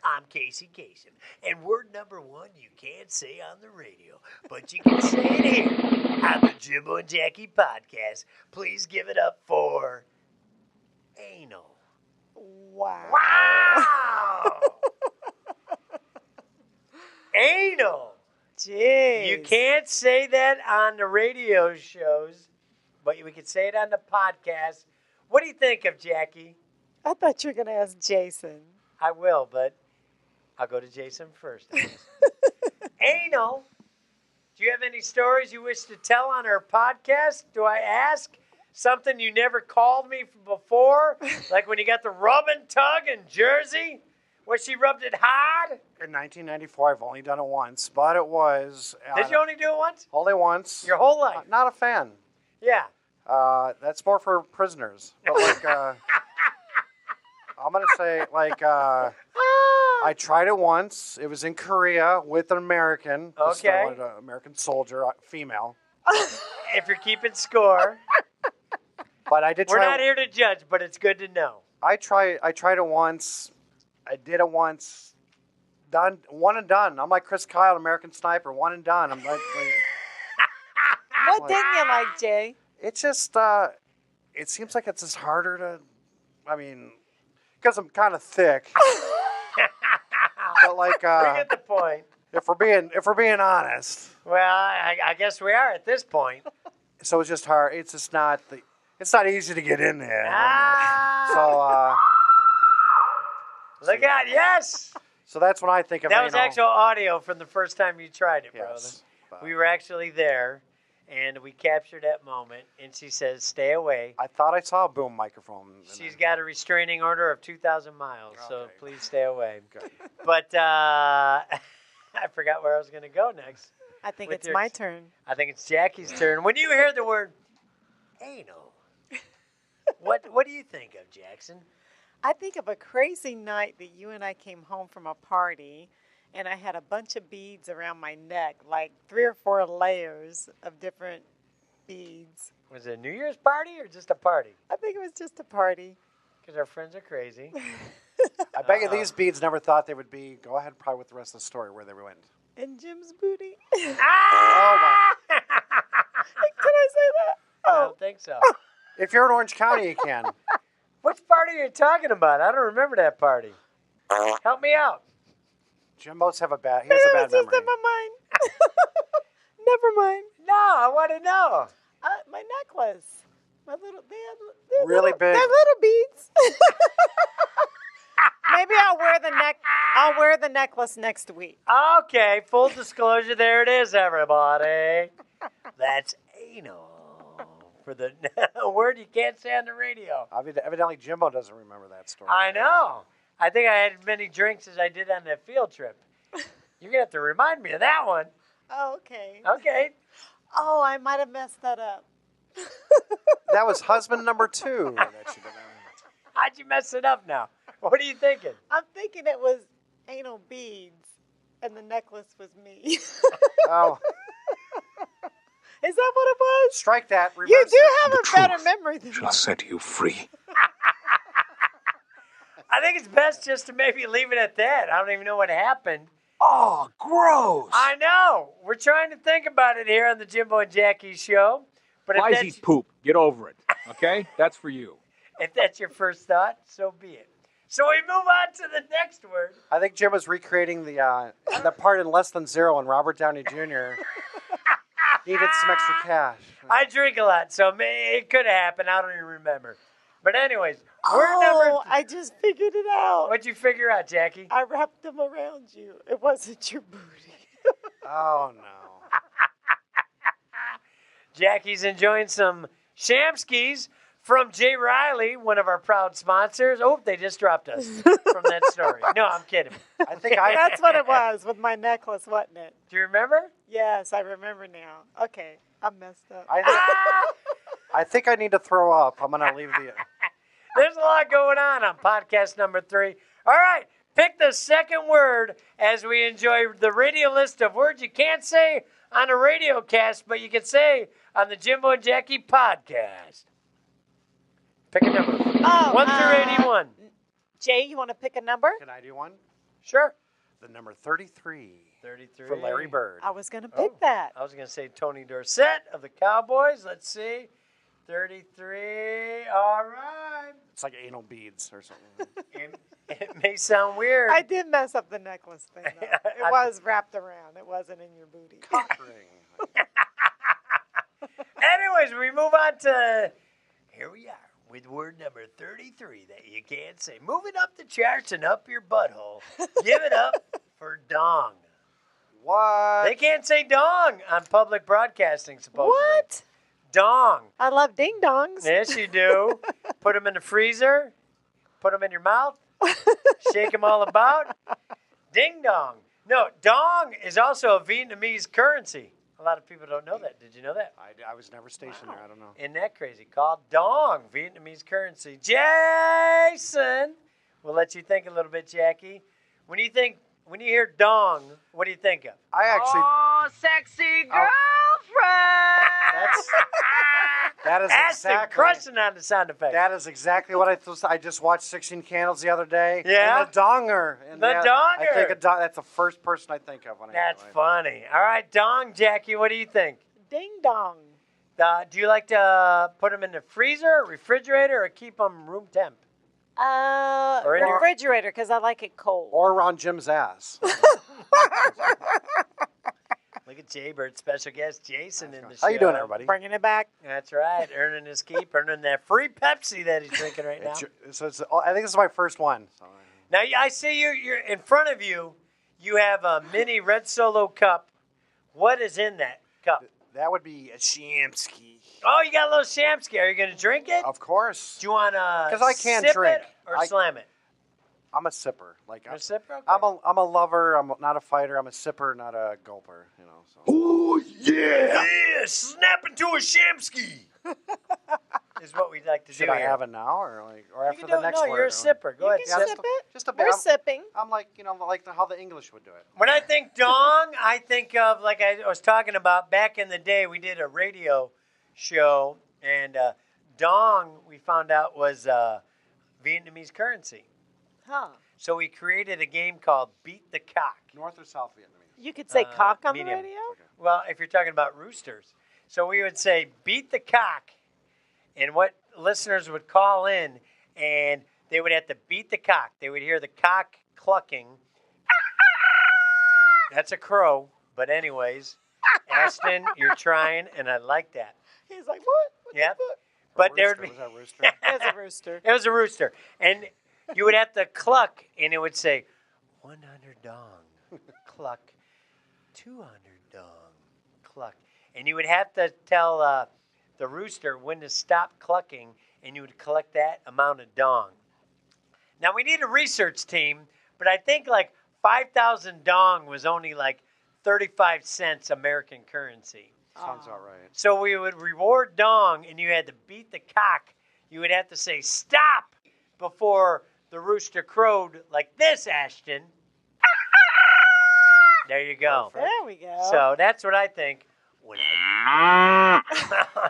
I'm Casey Kasem. And word number 1 you can't say on the radio, but you can say it here on the Jimbo and Jackie podcast. Please give it up for anal.
Wow.
Wow! Anal.
Jeez.
You can't say that on the radio shows, but we can say it on the podcast. What do you think of, Jackie?
I thought you were going to ask Jason.
I will, but I'll go to Jason first. I guess. Anal. Do you have any stories you wish to tell on our podcast? Do I ask something you never called me before? Like when you got the rub and tug in Jersey? Where she rubbed it hard?
In 1994, I've only done it once, but it was...
Did you only do it once?
Only once.
Your whole life?
Not a fan.
Yeah.
That's more for prisoners. But like, I'm going to say, like, I tried it once. It was in Korea with an American. Just,
Okay.
an American soldier, female.
If you're keeping score.
But I did
We're
try.
not here to judge, but it's good to know.
I tried it once. I did it once. Done. One and done. I'm like Chris Kyle, American Sniper. One and done. I'm like
What didn't you like, Jay?
it's just, it seems like it's just harder to, I mean, because I'm kind of thick. But like,
We get the point.
if we're being honest,
Well, I guess we are at this point.
so it's just hard. It's just not it's not easy to get in there.
Ah,
So,
look out, yes!
so that's when I think of
That was
anal.
actual audio from the first time you tried it,
Yes,
brother.
but
We were actually there, and we captured that moment, and she says, stay away.
I thought I saw a boom microphone. and
She's
then-
got a restraining order of 2,000 miles, so
Okay.
please stay away.
Good.
But I forgot where I was going to go next.
I think
With
it's
your-
my turn.
I think it's Jackie's turn. When you hear the word anal, what do you think of, Jackson?
I think of a crazy night that you and I came home from a party, and I had a bunch of beads around my neck, like 3 or 4 layers of different beads.
Was it a New Year's party or just a party?
I think it was just a party.
Because our friends are crazy.
I bet you these beads never thought they would be. Go ahead, probably with the rest of the story where they went.
And Jim's booty.
Ah!
Can I say that?
I
Oh,
don't think so.
If you're in Orange County, you can.
Which party are you talking about? I don't remember that party. Help me out.
Jimbo's have a bad. He
maybe
has a
it
bad
was just
memory.
in my mind. Never mind.
No, I want to know.
My necklace. My little, they're
Really
little,
big.
They're little beads. Maybe I'll wear the necklace next week.
Okay, full disclosure, there it is, everybody. That's anal. For the word you can't say on the radio.
Evidently, Jimbo doesn't remember that story.
I know. I think I had as many drinks as I did on that field trip. You're going to have to remind me of that one.
Oh, okay.
Okay.
Oh, I might have messed that up.
That was husband number 2. That should have been.
How'd you mess it up now? What are you thinking?
I'm thinking it was anal beads, and the necklace was me.
Oh,
Is that what it was?
strike that.
You
Reverse
do
it.
have
The
a better
truth
memory than
shall
that.
set you free.
I think it's best just to maybe leave it at that. I don't even know what happened.
Oh, gross.
I know. We're trying to think about it here on the Jimbo and Jackie show. But
Flies
if
eat poop. Get over it. Okay? That's for you.
that's your first thought, so be it. So we move on to the next word.
I think Jim was recreating the part in Less Than Zero when Robert Downey Jr. needed some extra cash.
I drink a lot, so it could have happened. I don't even remember. But anyways, word number.
I just figured it out.
What'd you figure out, Jackie?
I wrapped them around you. It wasn't your booty.
Oh, no.
Jackie's enjoying some Shamskis from Jay Riley, one of our proud sponsors. Oh, they just dropped us from that story. No, I'm kidding.
I think
That's what it was with my necklace, wasn't it?
Do you remember?
Yes, I remember now. Okay, I'm messed up.
I think I need to throw up. I'm going to leave the...
There's a lot going on podcast number 3. All right, pick the second word as we enjoy the radio list of words you can't say on a radio cast, but you can say on the Jimbo and Jackie podcast. Pick a number. 1 through 81.
Jay, you want to pick a number?
Can I do one?
Sure.
The number 33.
33.
For Larry Bird.
I was going to pick that.
I was going to say Tony Dorsett of the Cowboys. Let's see. 33. All right.
It's like anal beads or something.
It may sound weird.
I did mess up the necklace thing, though. It was wrapped around. It wasn't in your booty.
Cock ring.
Anyways, we move on to, here we are, with word number 33 that you can't say. Moving up the charts and up your butthole. Give it up for dong.
What?
They can't say dong on public broadcasting, supposedly.
What?
Dong.
I love ding-dongs.
Yes, you do. Put them in the freezer. Put them in your mouth. Shake them all about. Ding dong. No, dong is also a Vietnamese currency. A lot of people don't know that. Did you know that?
I was never stationed there. I don't know.
Isn't that crazy? Called dong, Vietnamese currency. Jason, we'll let you think a little bit, Jackie. When you hear dong, what do you think of?
I actually...
Oh, sexy girlfriend!
That is
Ashton
exactly...
crushing on the sound effect.
That is exactly what I just watched 16 Candles the other day.
Yeah?
And the donger. And
The donger.
I think that's the first person I think of.
That's funny. All right, dong, Jackie, what do you think?
Ding-dong.
Do you like to put them in the freezer, refrigerator, or keep them room temp? Or in your-
Refrigerator, because I like it cold.
Or around Jim's ass.
Look at Jaybird, special guest Jason in the show.
How you doing, everybody?
Bringing it back.
That's right, earning his keep, earning that free Pepsi that he's drinking right now.
I think this is my first one.
Now, I see you're in front of you. You have a mini Red Solo cup. What is in that cup?
That would be a Shamsky.
Oh, you got a little Shamsky. Are you going to drink it?
Of course.
Do you want to
Because I can't
sip
drink.
it or slam it?
I'm a sipper. Like
You're a sipper? Okay.
I'm a lover. I'm not a fighter. I'm a sipper, not a gulper. You know. So.
Oh, yeah.
Yeah, snap into a Shamsky. Is what we'd like to do.
Should I
here.
have it now or
You
after
can
the
do it.
next
No,
word?
you're a sipper. Go ahead.
You can
Sip.
sip it.
Just a bit.
We're sipping.
I'm like, how the English would do it.
When I think dong, I think of, like I was talking about, back in the day, we did a radio show, and dong, we found out, was Vietnamese currency.
Huh.
So we created a game called Beat the Cock.
North or South Vietnamese?
You could say cock on
medium.
the radio?
Okay.
Well, if you're talking about roosters. So we would say, beat the cock, and what listeners would call in, and they would have to beat the cock. They would hear the cock clucking. That's a crow, but anyways, Ashton, you're trying, and I like that.
He's like, what?
Yep. But there would be...
Was that rooster?
There's a rooster.
It was a rooster. And you would have to cluck, and it would say, 100 dong, cluck, 200 dong, cluck. And you would have to tell the rooster when to stop clucking, and you would collect that amount of dong. Now, we need a research team, but I think like 5,000 dong was only like 35 cents American currency.
Sounds about right.
So we would reward dong, and you had to beat the cock. You would have to say, stop, before the rooster crowed like this, Ashton. There you go.
There we go.
So that's what I think. When I...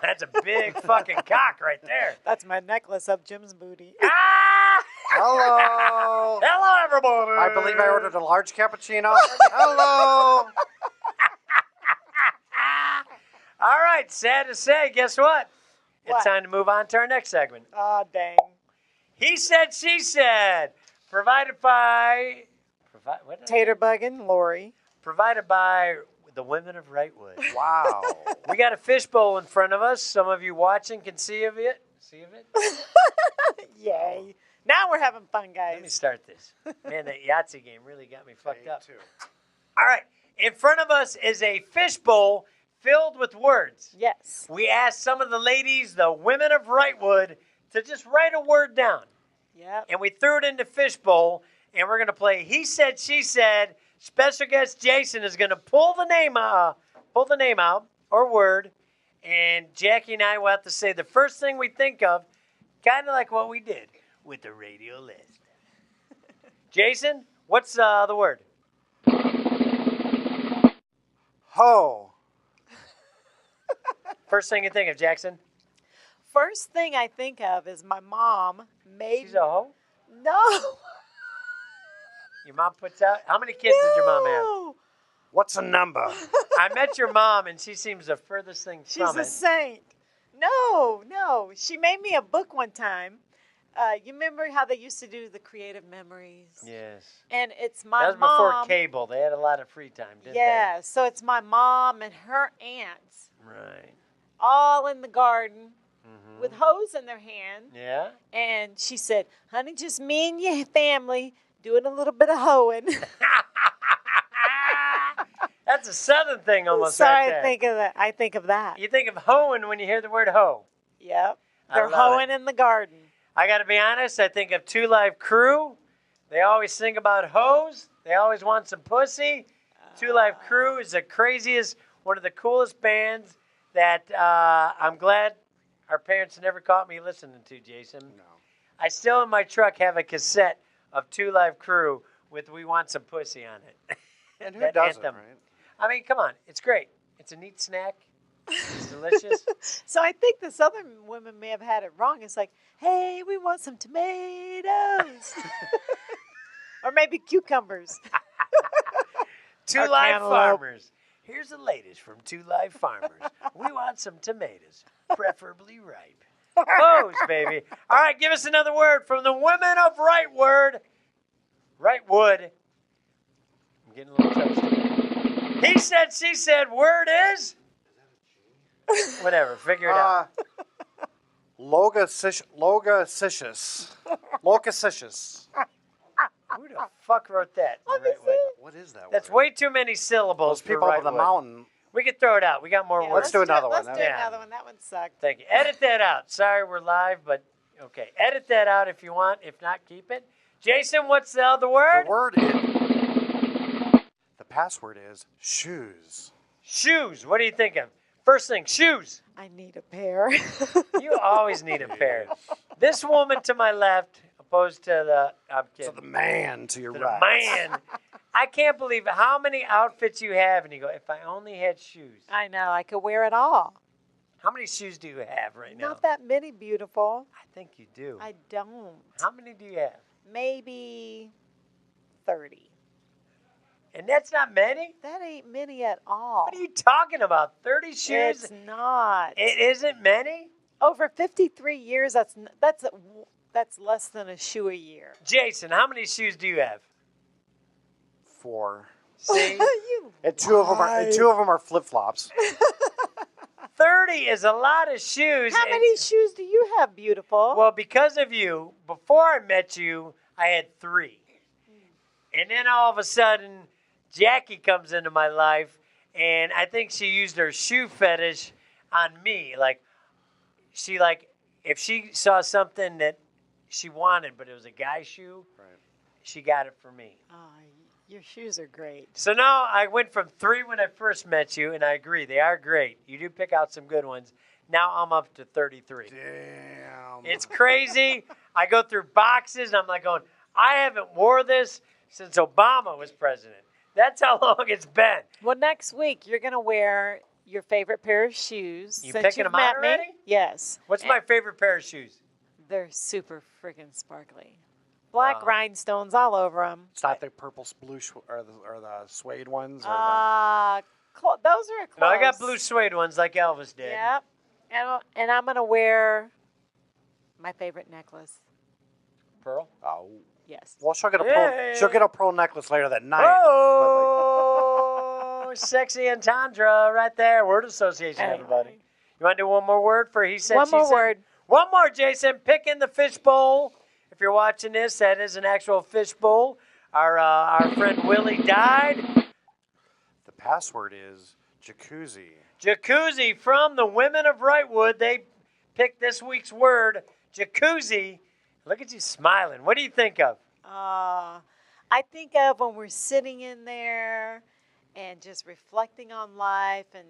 That's a big fucking cock right there.
That's my necklace up Jim's booty.
Ah!
Hello.
Hello, everybody.
I believe I ordered a large cappuccino. Hello.
All right, sad to say, guess what? It's
What?
time to move on to our next segment.
Oh, dang.
He said, she said. Provided by... what did I say?
Tater Bug and Lori.
Provided by the women of Wrightwood.
Wow.
We got a fishbowl in front of us. Some of you watching can see of it.
Yay. Now we're having fun, guys.
Let me start this. Man, that Yahtzee game really got me fucked up.
Too.
All right. In front of us is a fishbowl filled with words.
Yes.
We asked some of the ladies, the women of Wrightwood, to just write a word down.
Yep.
And we threw it in the fishbowl, and we're going to play He Said, She Said. Special guest Jason is going to pull the name out or word, and Jackie and I will have to say the first thing we think of, kind of like what we did with the radio list. Jason, what's the word?
Ho.
First thing you think of, Jackson?
First thing I think of is my mom made.
She's a hoe?
No.
Your mom puts out? How many kids did your mom have?
No.
What's a number?
I met your mom, and she seems the furthest thing
She's
from
a
it.
saint. No. She made me a book one time. You remember how they used to do the creative memories?
Yes.
And it's my
That was
mom.
before cable. They had a lot of free time, didn't
Yeah, so it's my mom and her aunts
they? Right.
all in the garden with hoes in their hand.
Yeah?
And she said, honey, just me and your family doing a little bit of hoeing.
That's a southern thing almost
So
right there.
I think of that.
You think of hoeing when you hear the word hoe.
Yep.
I
They're
love
hoeing in the garden.
I got to be honest, I think of Two Live Crew. They always sing about hoes. They always want some pussy. Two Live Crew is the craziest, one of the coolest bands that I'm glad our parents never caught me listening to, Jason.
No.
I still in my truck have a cassette of Two Live Crew with We Want Some Pussy on it.
And who
That
doesn't,
anthem.
right?
I mean, come on. It's great. It's a neat snack. It's delicious.
So I think the southern women may have had it wrong. It's like, hey, we want some tomatoes. Or maybe cucumbers.
Two
Or
Live
cantaloupe.
Farmers. Here's the latest from Two Live Farmers. We want some tomatoes, preferably ripe. Hoes, baby. All right, give us another word from the women of Wrightwood. I'm getting a little toasty. He said, she said, word is? Whatever, figure it out.
Logacicious. Logacicious.
Who the fuck wrote that?
Let me
Wrightwood?
see.
What is that
That's
word?
way too many syllables
Those
for
people up on the
Wrightwood.
mountain.
We could throw it out. We got more
Yeah,
words.
Let's do another one.
Let's do
Yeah.
another one. That one sucked.
Thank you. Edit that out. Sorry we're live, but okay. Edit that out if you want. If not, keep it. Jason, what's the other word?
The word is... The password is shoes.
Shoes. What do you think of? First thing, shoes.
I need a pair.
You always need a pair. This woman to my left, opposed to the... I'm
So
kidding.
the man to your
To
right.
the man. I can't believe how many outfits you have. And you go, if I only had shoes.
I know. I could wear it all.
How many shoes do you have right now?
Not that many, beautiful.
I think you do.
I don't.
How many do you have?
Maybe 30.
And that's not many?
That ain't many at all.
What are you talking about? 30 shoes?
It's not.
It isn't many?
Over 53 years, that's less than a shoe a year.
Jason, how many shoes do you have?
4.
See?
You
And two of them are flip flops.
30 is a lot of shoes.
How
and-
many shoes do you have, beautiful?
Well, because of you, before I met you, I had 3. And then all of a sudden, Jackie comes into my life, and I think she used her shoe fetish on me. If she saw something that she wanted, but it was a guy shoe,
Right.
she got it for me.
Oh, your shoes are great.
So now I went from 3 when I first met you, and I agree, they are great. You do pick out some good ones. Now I'm up to 33.
Damn.
It's crazy. I go through boxes, and I'm like going, I haven't wore this since Obama was president. That's how long it's been.
Well, next week you're gonna wear your favorite pair of shoes.
You
since
picking
you've
them out
met me.
already?
Yes.
What's my favorite pair of shoes?
They're super freaking sparkly. Black
Wow.
rhinestones all over them.
It's not the purple blue or the suede ones. Or
Those are close.
No, I got blue suede ones like Elvis did.
Yep. And I'm gonna wear my favorite necklace.
Pearl?
the, oh,
Yes.
Well, she'll get a
Hey.
pearl necklace later that night.
Oh, sexy entendre right there. Word association,
Hey.
everybody. You want to do one more word for he said,
One
she
more
said?
word.
One more, Jason. Pick in the fishbowl. If you're watching this, that is an actual fishbowl. Our friend Willie died.
The password is jacuzzi.
Jacuzzi from the Women of Wrightwood. They picked this week's word, jacuzzi. Look at you smiling. What do you think of?
I think of when we're sitting in there and just reflecting on life and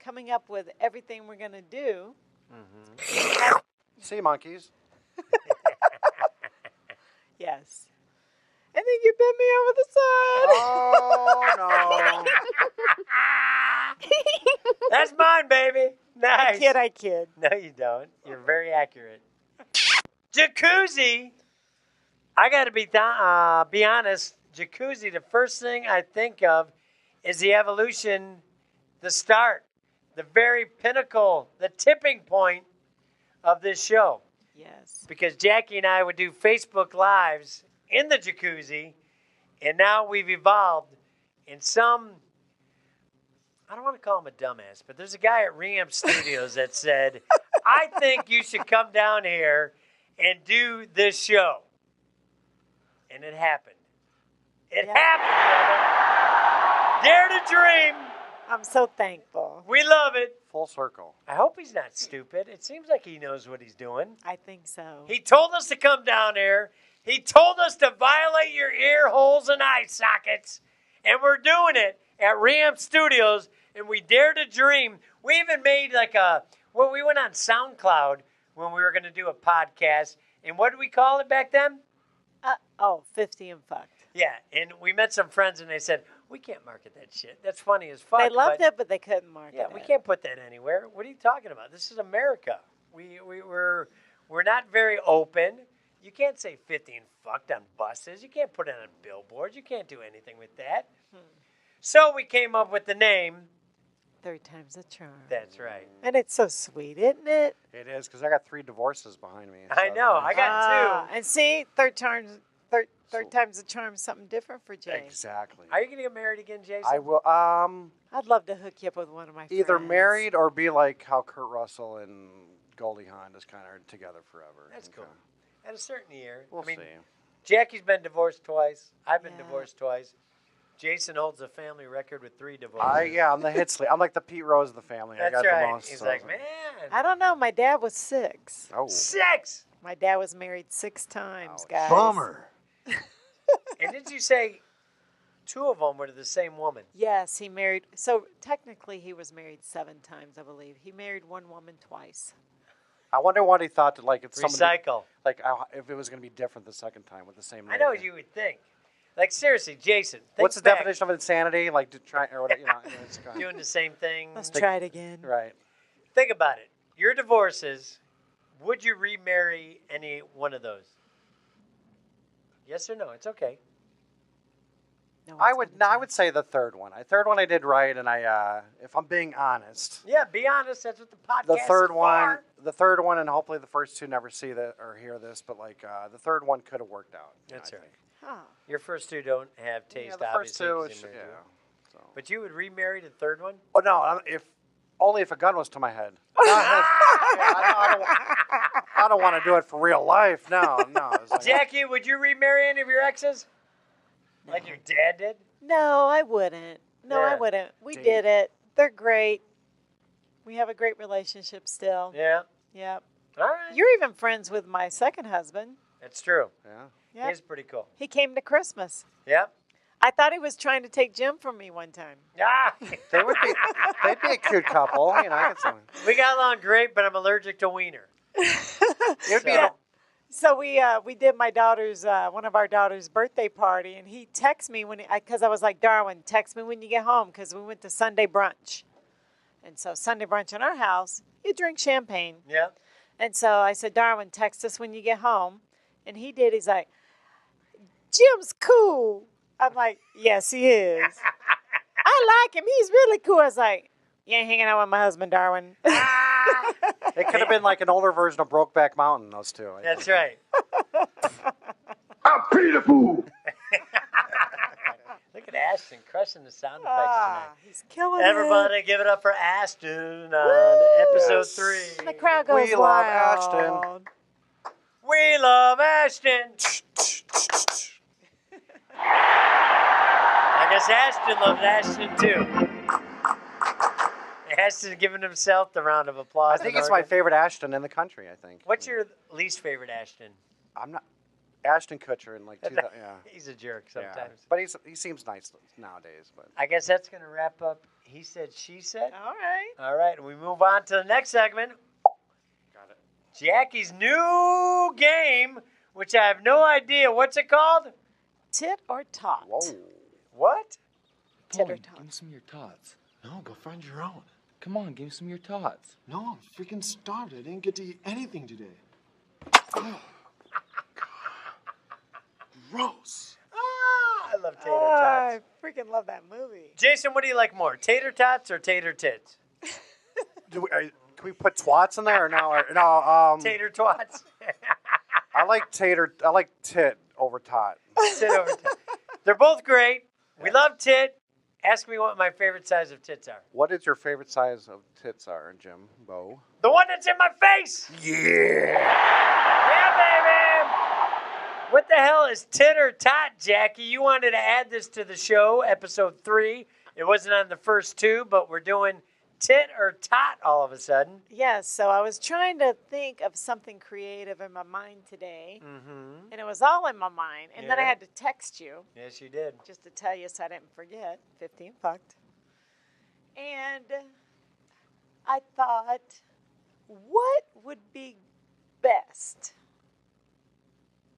coming up with everything we're going to do.
Sea monkeys.
Yes. And then you bent me over the side.
Oh, no.
That's mine, baby. Nice.
I kid.
No, you don't. You're very accurate. Jacuzzi. I got to be honest. Jacuzzi, the first thing I think of is the evolution, the start, the very pinnacle, the tipping point of this show.
Yes.
Because Jackie and I would do Facebook Lives in the jacuzzi, and now we've evolved in some, I don't want to call him a dumbass, but there's a guy at Reamp Studios that said, I think you should come down here and do this show. And it happened. It happened, brother. Dare to dream.
I'm so thankful.
We love it.
Full circle.
I hope he's not stupid. It seems like he knows what he's doing.
I think so.
He told us to come down here. He told us to violate your ear holes and eye sockets. And we're doing it at Reamp Studios. And we dare to dream. We even made we went on SoundCloud when we were going to do a podcast. And what did we call it back then?
50 and fucked.
Yeah, and we met some friends and they said, we can't market that shit. That's funny as fuck.
They loved it, but they couldn't market it.
Yeah, we can't put that anywhere. What are you talking about? This is America. We're not very open. You can't say 50 and fucked on buses. You can't put it on billboards. You can't do anything with that. So we came up with the name.
Third time's a charm.
That's right.
And it's so sweet, isn't it?
It is, because I got 3 divorces behind me.
I know. I got 2.
And see, third time's a charm is something different for Jay.
Exactly.
Are you going to get married again, Jason?
I will.
I'd love to hook you up with one of my friends.
Either married or be like how Kurt Russell and Goldie Hawn just kind of are together forever.
That's cool. At a certain year.
We'll see.
Jackie's been divorced twice. I've been divorced twice. Jason holds a family record with 3 divorces.
I'm the hits lead. I'm like the Pete Rose of the family.
That's
I got
right.
the most.
He's
so.
like, man.
I don't know. My dad was 6.
Oh.
6.
My dad was married 6 times, guys.
Bummer.
And did you say 2 of them were to the same woman?
Yes, he married. So technically, he was married 7 times, I believe. He married one woman twice.
I wonder what he thought that it's
Recycle.
If it was going to be different the second time with the same name.
I know what you would think. Like, seriously, Jason.
What's the definition of insanity? Like to try or whatever, it's kind of,
doing the same thing.
Let's try it again.
right.
Think about it. Your divorces, would you remarry any one of those? Yes or no? It's okay.
No,
I would say the third one. Third one I did right, and if I'm being honest.
Yeah, be honest. That's what the podcast
The third one, and hopefully the first 2 never see that or hear this, but the third one could have worked out.
That's right.
Huh.
Your first 2 don't have taste,
the first
obviously.
2,
'cause you're married.
So.
But you would remarry the third one?
Oh no! Only if a gun was to my head. I don't want to do it for real life. No. It's like,
Jackie, would you remarry any of your exes? No. Like your dad did?
No, I wouldn't. No, I wouldn't. We did it. They're great. We have a great relationship still.
Yeah.
Yep.
All right.
You're even friends with my second husband.
That's true.
Yeah.
Yep.
He's pretty cool.
He came to Christmas.
Yep.
I thought he was trying to take Jim from me one time.
Ah.
They'd be a cute couple. I get something.
We got along great, but I'm allergic to wiener.
It'd be
So we did my daughter's one of our daughter's birthday party, and he texted me because I was like, Darwin, text me when you get home, because we went to Sunday brunch, and so Sunday brunch in our house, you drink champagne.
Yeah.
And so I said, Darwin, text us when you get home, and he did. He's like, Jim's cool. I'm like, yes, he is. I like him. He's really cool. I was like, you ain't hanging out with my husband, Darwin.
It could have been like an older version of Brokeback Mountain, those 2.
That's right.
I'm Peter-poo.
Look at Ashton crushing the sound effects tonight.
He's killing it.
Everybody give it up for Ashton on episode 3.
And the crowd goes
We love
wild.
Ashton.
We love Ashton. I guess Ashton loves Ashton too. Ashton's giving himself the round of applause.
I think it's my favorite Ashton in the country, I think.
What's your least favorite Ashton?
I'm not... Ashton Kutcher in like 2000, yeah.
He's a jerk sometimes.
Yeah. But he seems nice nowadays. But
I guess that's going to wrap up He Said, She Said.
All right.
All right, we move on to the next segment.
got it.
Jackie's new game, which I have no idea. What's it called?
Tit or tot?
Whoa.
What?
Tit or
Give
tot?
me some of your tots.
No, go find your own.
Come on, give me some of your tots.
No, I'm freaking starved. I didn't get to eat anything today. Oh, gross.
I love tater
I
tots.
freaking love that movie.
Jason, what do you like more, tater tots or tater tits?
Can we put twats in there or no? No.
Tater twats.
I like tit over tot.
Tit over tit. They're both great. We love tit. Ask me what my favorite size of tits are.
What is your favorite size of tits are, Jimbo?
The one that's in my face.
Yeah.
Yeah, baby. What the hell is tit or tot, Jackie? You wanted to add this to the show, episode 3. It wasn't on the first 2, but we're doing tit or tot all of a sudden.
Yes, so I was trying to think of something creative in my mind today,
Mm-hmm.
and it was all in my mind. And then I
Yeah.
had to text you
Yes, you did.
just to tell you so I didn't forget. 15 fucked. And I thought, what would be best?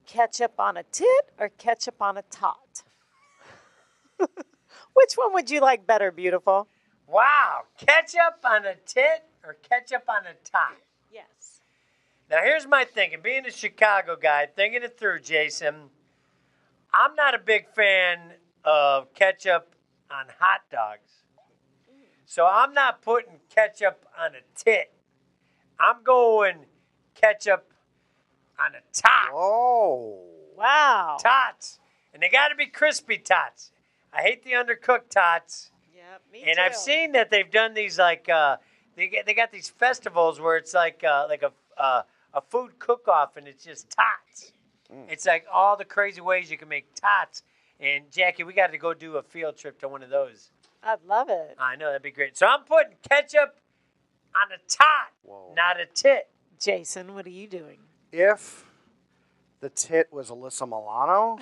Ketchup on a tit or ketchup on a tot? Which one would you like better, beautiful?
Wow. Ketchup on a tit or ketchup on a tot?
Yes.
Now, here's my thinking. Being a Chicago guy, thinking it through, Jason, I'm not a big fan of ketchup on hot dogs. So I'm not putting ketchup on a tit. I'm going ketchup on a tot.
Oh.
Wow.
Tots. And they got to be crispy tots. I hate the undercooked tots.
Yep, me
And
too.
I've seen that they've done these like they got these festivals where it's like a food cook-off and it's just tots. It's like all the crazy ways you can make tots. And Jackie, we got to go do a field trip to one of those.
I'd love it.
I know that'd be great. So I'm putting ketchup on a tot,
Whoa.
not a tit.
Jason, what are you doing?
If the tit was Alyssa Milano,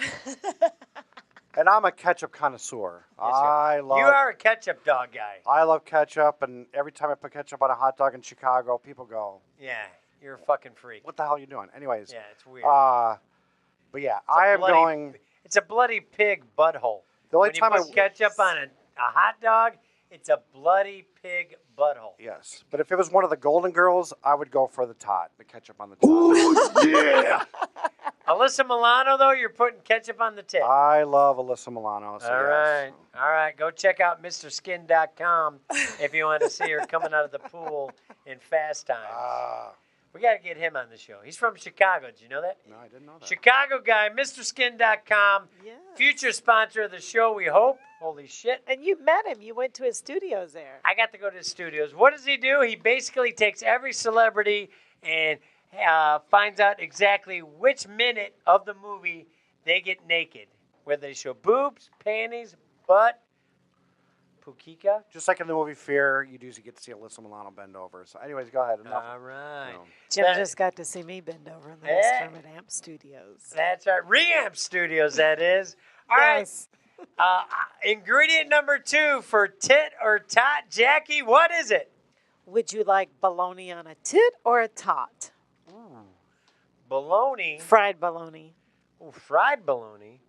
and I'm a ketchup connoisseur.
You are a ketchup dog guy.
I love ketchup, and every time I put ketchup on a hot dog in Chicago, people go,
Yeah, you're a fucking freak.
"What the hell are you doing?" Anyways,
Yeah, it's weird.
but yeah, I am going.
It's a bloody pig butthole.
The only
When
time
you put ketchup on a hot dog, it's a bloody pig butthole.
Yes, but if it was one of the Golden Girls, I would go for the tot, the ketchup on the tot.
Oh, yeah.
Alyssa Milano, though, you're putting ketchup on the tip.
I love Alyssa Milano. So
All
yes.
right. All right. Go check out MrSkin.com if you want to see her coming out of the pool in Fast Times. We got to get him on the show. He's from Chicago. Did you know that?
No, I didn't know that.
Chicago guy, MrSkin.com.
Yeah.
Future sponsor of the show, we hope. Holy shit.
And you met him. You went to his studios there.
I got to go to his studios. What does he do? He basically takes every celebrity and finds out exactly which minute of the movie they get naked. Whether they show boobs, panties, butt, pukika.
Just like in the movie Fear, you usually get to see Alyssa Milano bend over. So, anyways, go ahead. Enough.
All right.
No.
Jim
That-
just got to see me bend over in the
Eh.
restroom at Amp Studios.
That's right. Reamp Studios, that is. All
Yes.
right. Ingredient number 2 for tit or tot. Jackie, what is it?
Would you like bologna on a tit or a tot?
Bologna.
Fried bologna.
Ooh, fried bologna,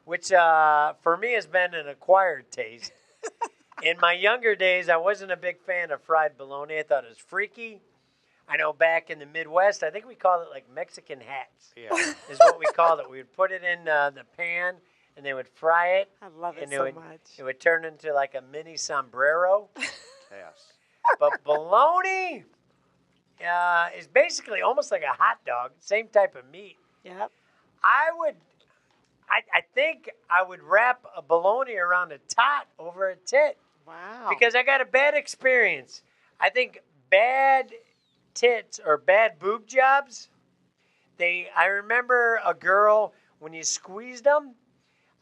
which for me has been an acquired taste. In my younger days, I wasn't a big fan of fried bologna. I thought it was freaky. I know back in the Midwest, I think we called it like Mexican hats.
Yeah.
Is what we called it. We would put it in the pan, and they would fry it.
I love it
and
so
would,
much.
It would turn into like a mini sombrero.
Yes.
But bologna is basically almost like a hot dog, same type of meat.
Yep.
I would I think I would wrap a bologna around a tot over a tit.
Wow.
Because I got a bad experience. I think bad tits or bad boob jobs, I remember a girl, when you squeezed them,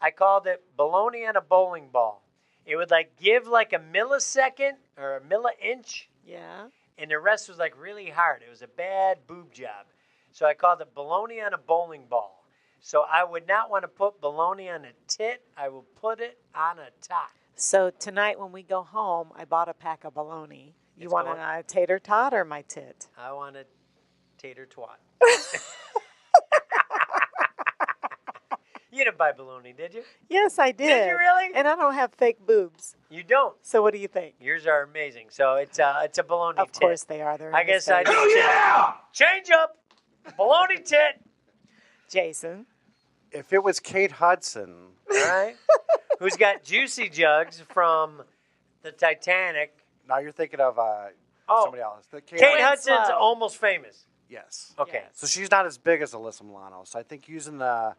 I called it bologna on a bowling ball. It would like give like a millisecond or a milli-inch,
Yeah.
and the rest was like really hard. It was a bad boob job. So I called it bologna on a bowling ball. So I would not want to put bologna on a tit. I will put it on a tot.
So tonight when we go home, I bought a pack of bologna. You
It's
want
going-
a tater tot or my tit?
I want a tater twat. You didn't buy bologna, did you?
Yes, I did.
Did you really?
And I don't have fake boobs.
You don't.
So what do you think?
Yours are amazing. So it's a bologna
Of
tit.
course they are. They're in
I
the
guess I
States.
do. Change up. Bologna tit.
Jason.
If it was Kate Hudson,
All right. Who's got juicy jugs from the Titanic.
now you're thinking of
Oh.
somebody else.
Kate
Went
Hudson's
slow.
almost famous.
Yes.
Okay.
Yes.
So she's not as big as Alyssa Milano. So I think using the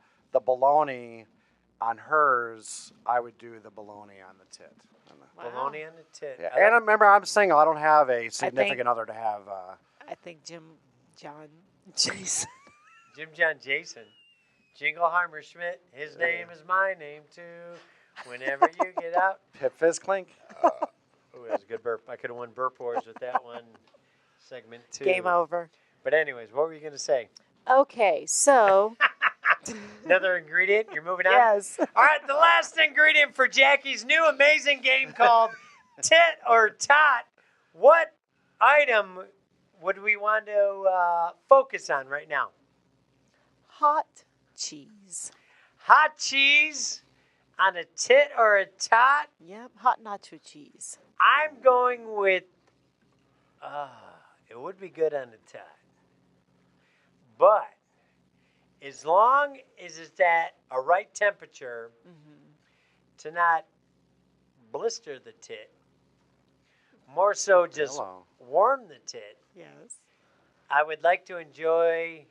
bologna on hers, I would do the bologna on the tit.
Wow.
Bologna on the tit.
Yeah.
I
And
like-
remember, I'm single. I don't have a significant other to have.
I think John, Jason.
Jim John Jason. Jingleheimer Schmidt. His name is my name too. Whenever you get out.
Pip Fizz Clink.
Ooh, that was a good burp. I could have won burp wars with that one. Segment 2.
Game over.
But anyways, what were you going to say?
Okay, so
Another ingredient? You're moving on?
yes.
All right, the last ingredient for Jackie's new amazing game called Tit or Tot. What item would we want to focus on right now?
Hot cheese.
Hot cheese on a tit or a tot?
Yep, hot nacho cheese.
I'm going with, it would be good on a tot. But as long as it's at a right temperature to not blister the tit, more so just
Hello.
warm the tit,
Yes.
I would like to enjoy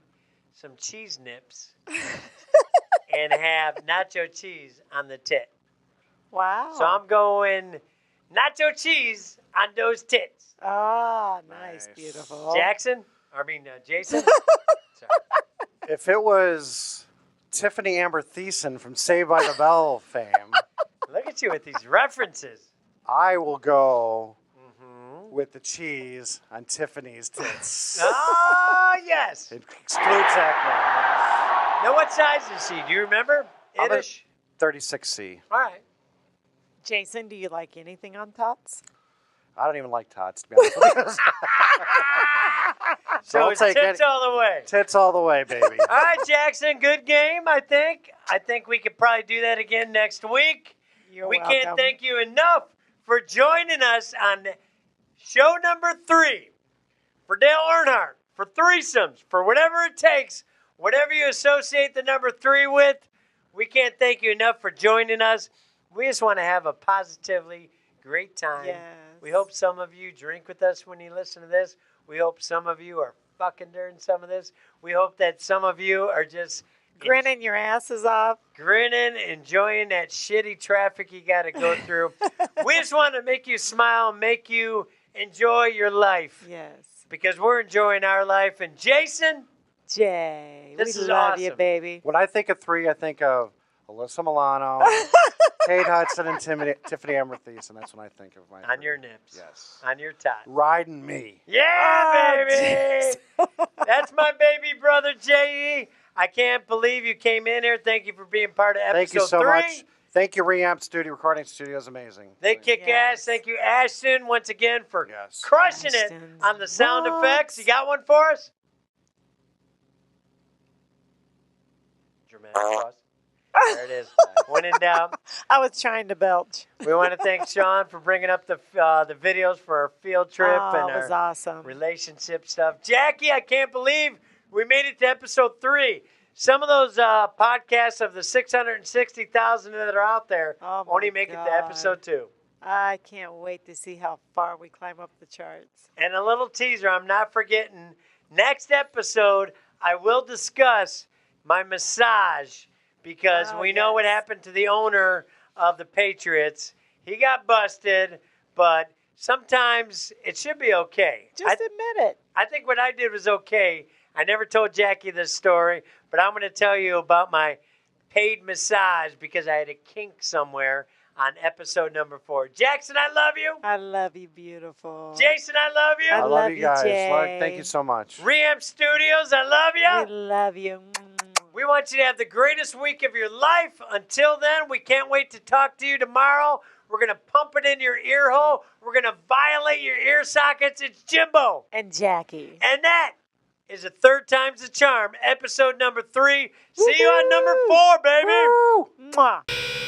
some cheese nips and have nacho cheese on the tit.
Wow.
So I'm going nacho cheese on those tits.
Ah, nice,
Nice.
beautiful.
Jason? Jason? Sorry.
If it was Tiffany Amber Thiessen from Saved by the Bell fame,
Look at you with these references.
I will go with the cheese on Tiffany's tits.
Ah, yes.
It excludes Zach
Now, what size is she? Do you remember?
I'm a-
Ish?
36C.
All right.
Jason, do you like anything on tots?
I don't even like tots, to be honest with you.
So
I'll
it's
take
tits
any-
all the way.
Tits all the way, baby.
All right, Jackson, good game, I think. I think we could probably do that again next week.
You're
we
welcome.
can't thank you enough for joining us on show number 3 for Dale Earnhardt, for threesomes, for whatever it takes, whatever you associate the number 3 with. We can't thank you enough for joining us. We just want to have a positively great time.
Yes.
We hope some of you drink with us when you listen to this. We hope some of you are fucking during some of this. We hope that some of you are just
Grinning your asses off.
grinning, enjoying that shitty traffic you got to go through. We just want to make you smile, make you enjoy your life.
Yes.
Because we're enjoying our life. And Jason,
Jay,
This
we
is
love you,
awesome.
baby.
When I think of 3, I think of Alyssa Milano, Kate Hudson, and Tiffany Amber Thiessen. That's when I think of my
on
3.
your nips,
Yes.
on your top.
Riding me.
Yeah,
Oh,
baby. That's my baby brother, J.E. I can't believe you came in here. Thank you for being part of episode
Thank you so
3.
much. Thank you, Reamp Studio. Recording Studio is amazing.
They kick
Yes.
ass. Thank you, Ashton, once again for
Yes.
crushing it
Ashton's
on the sound
nuts.
effects. You got one for us? Dramatic pause. There it is. When in doubt.
I was trying to belch.
We want to thank Sean for bringing up the videos for our field trip
Oh,
and
it was
our
awesome.
relationship stuff. Jackie, I can't believe we made it to episode 3. Some of those podcasts of the 660,000 that are out there
Oh, my
only make it to
God.
episode 2.
I can't wait to see how far we climb up the charts.
And a little teaser, I'm not forgetting, next episode, I will discuss my massage because we know what happened to the owner of the Patriots. He got busted, but sometimes it should be okay.
Just admit it.
I think what I did was okay. I never told Jackie this story, but I'm going to tell you about my paid massage because I had a kink somewhere on episode number 4. Jackson, I love you.
I love you, beautiful.
Jason, I love you.
I love you guys.
Jay.
Lord, thank you so much.
Reamp Studios, I love you.
We love you.
We want you to have the greatest week of your life. Until then, we can't wait to talk to you tomorrow. We're going to pump it in your ear hole. We're going to violate your ear sockets. It's Jimbo.
And Jackie.
And that is a third time's the charm, episode number 3. See you on number 4, baby.
Woo! Mwah.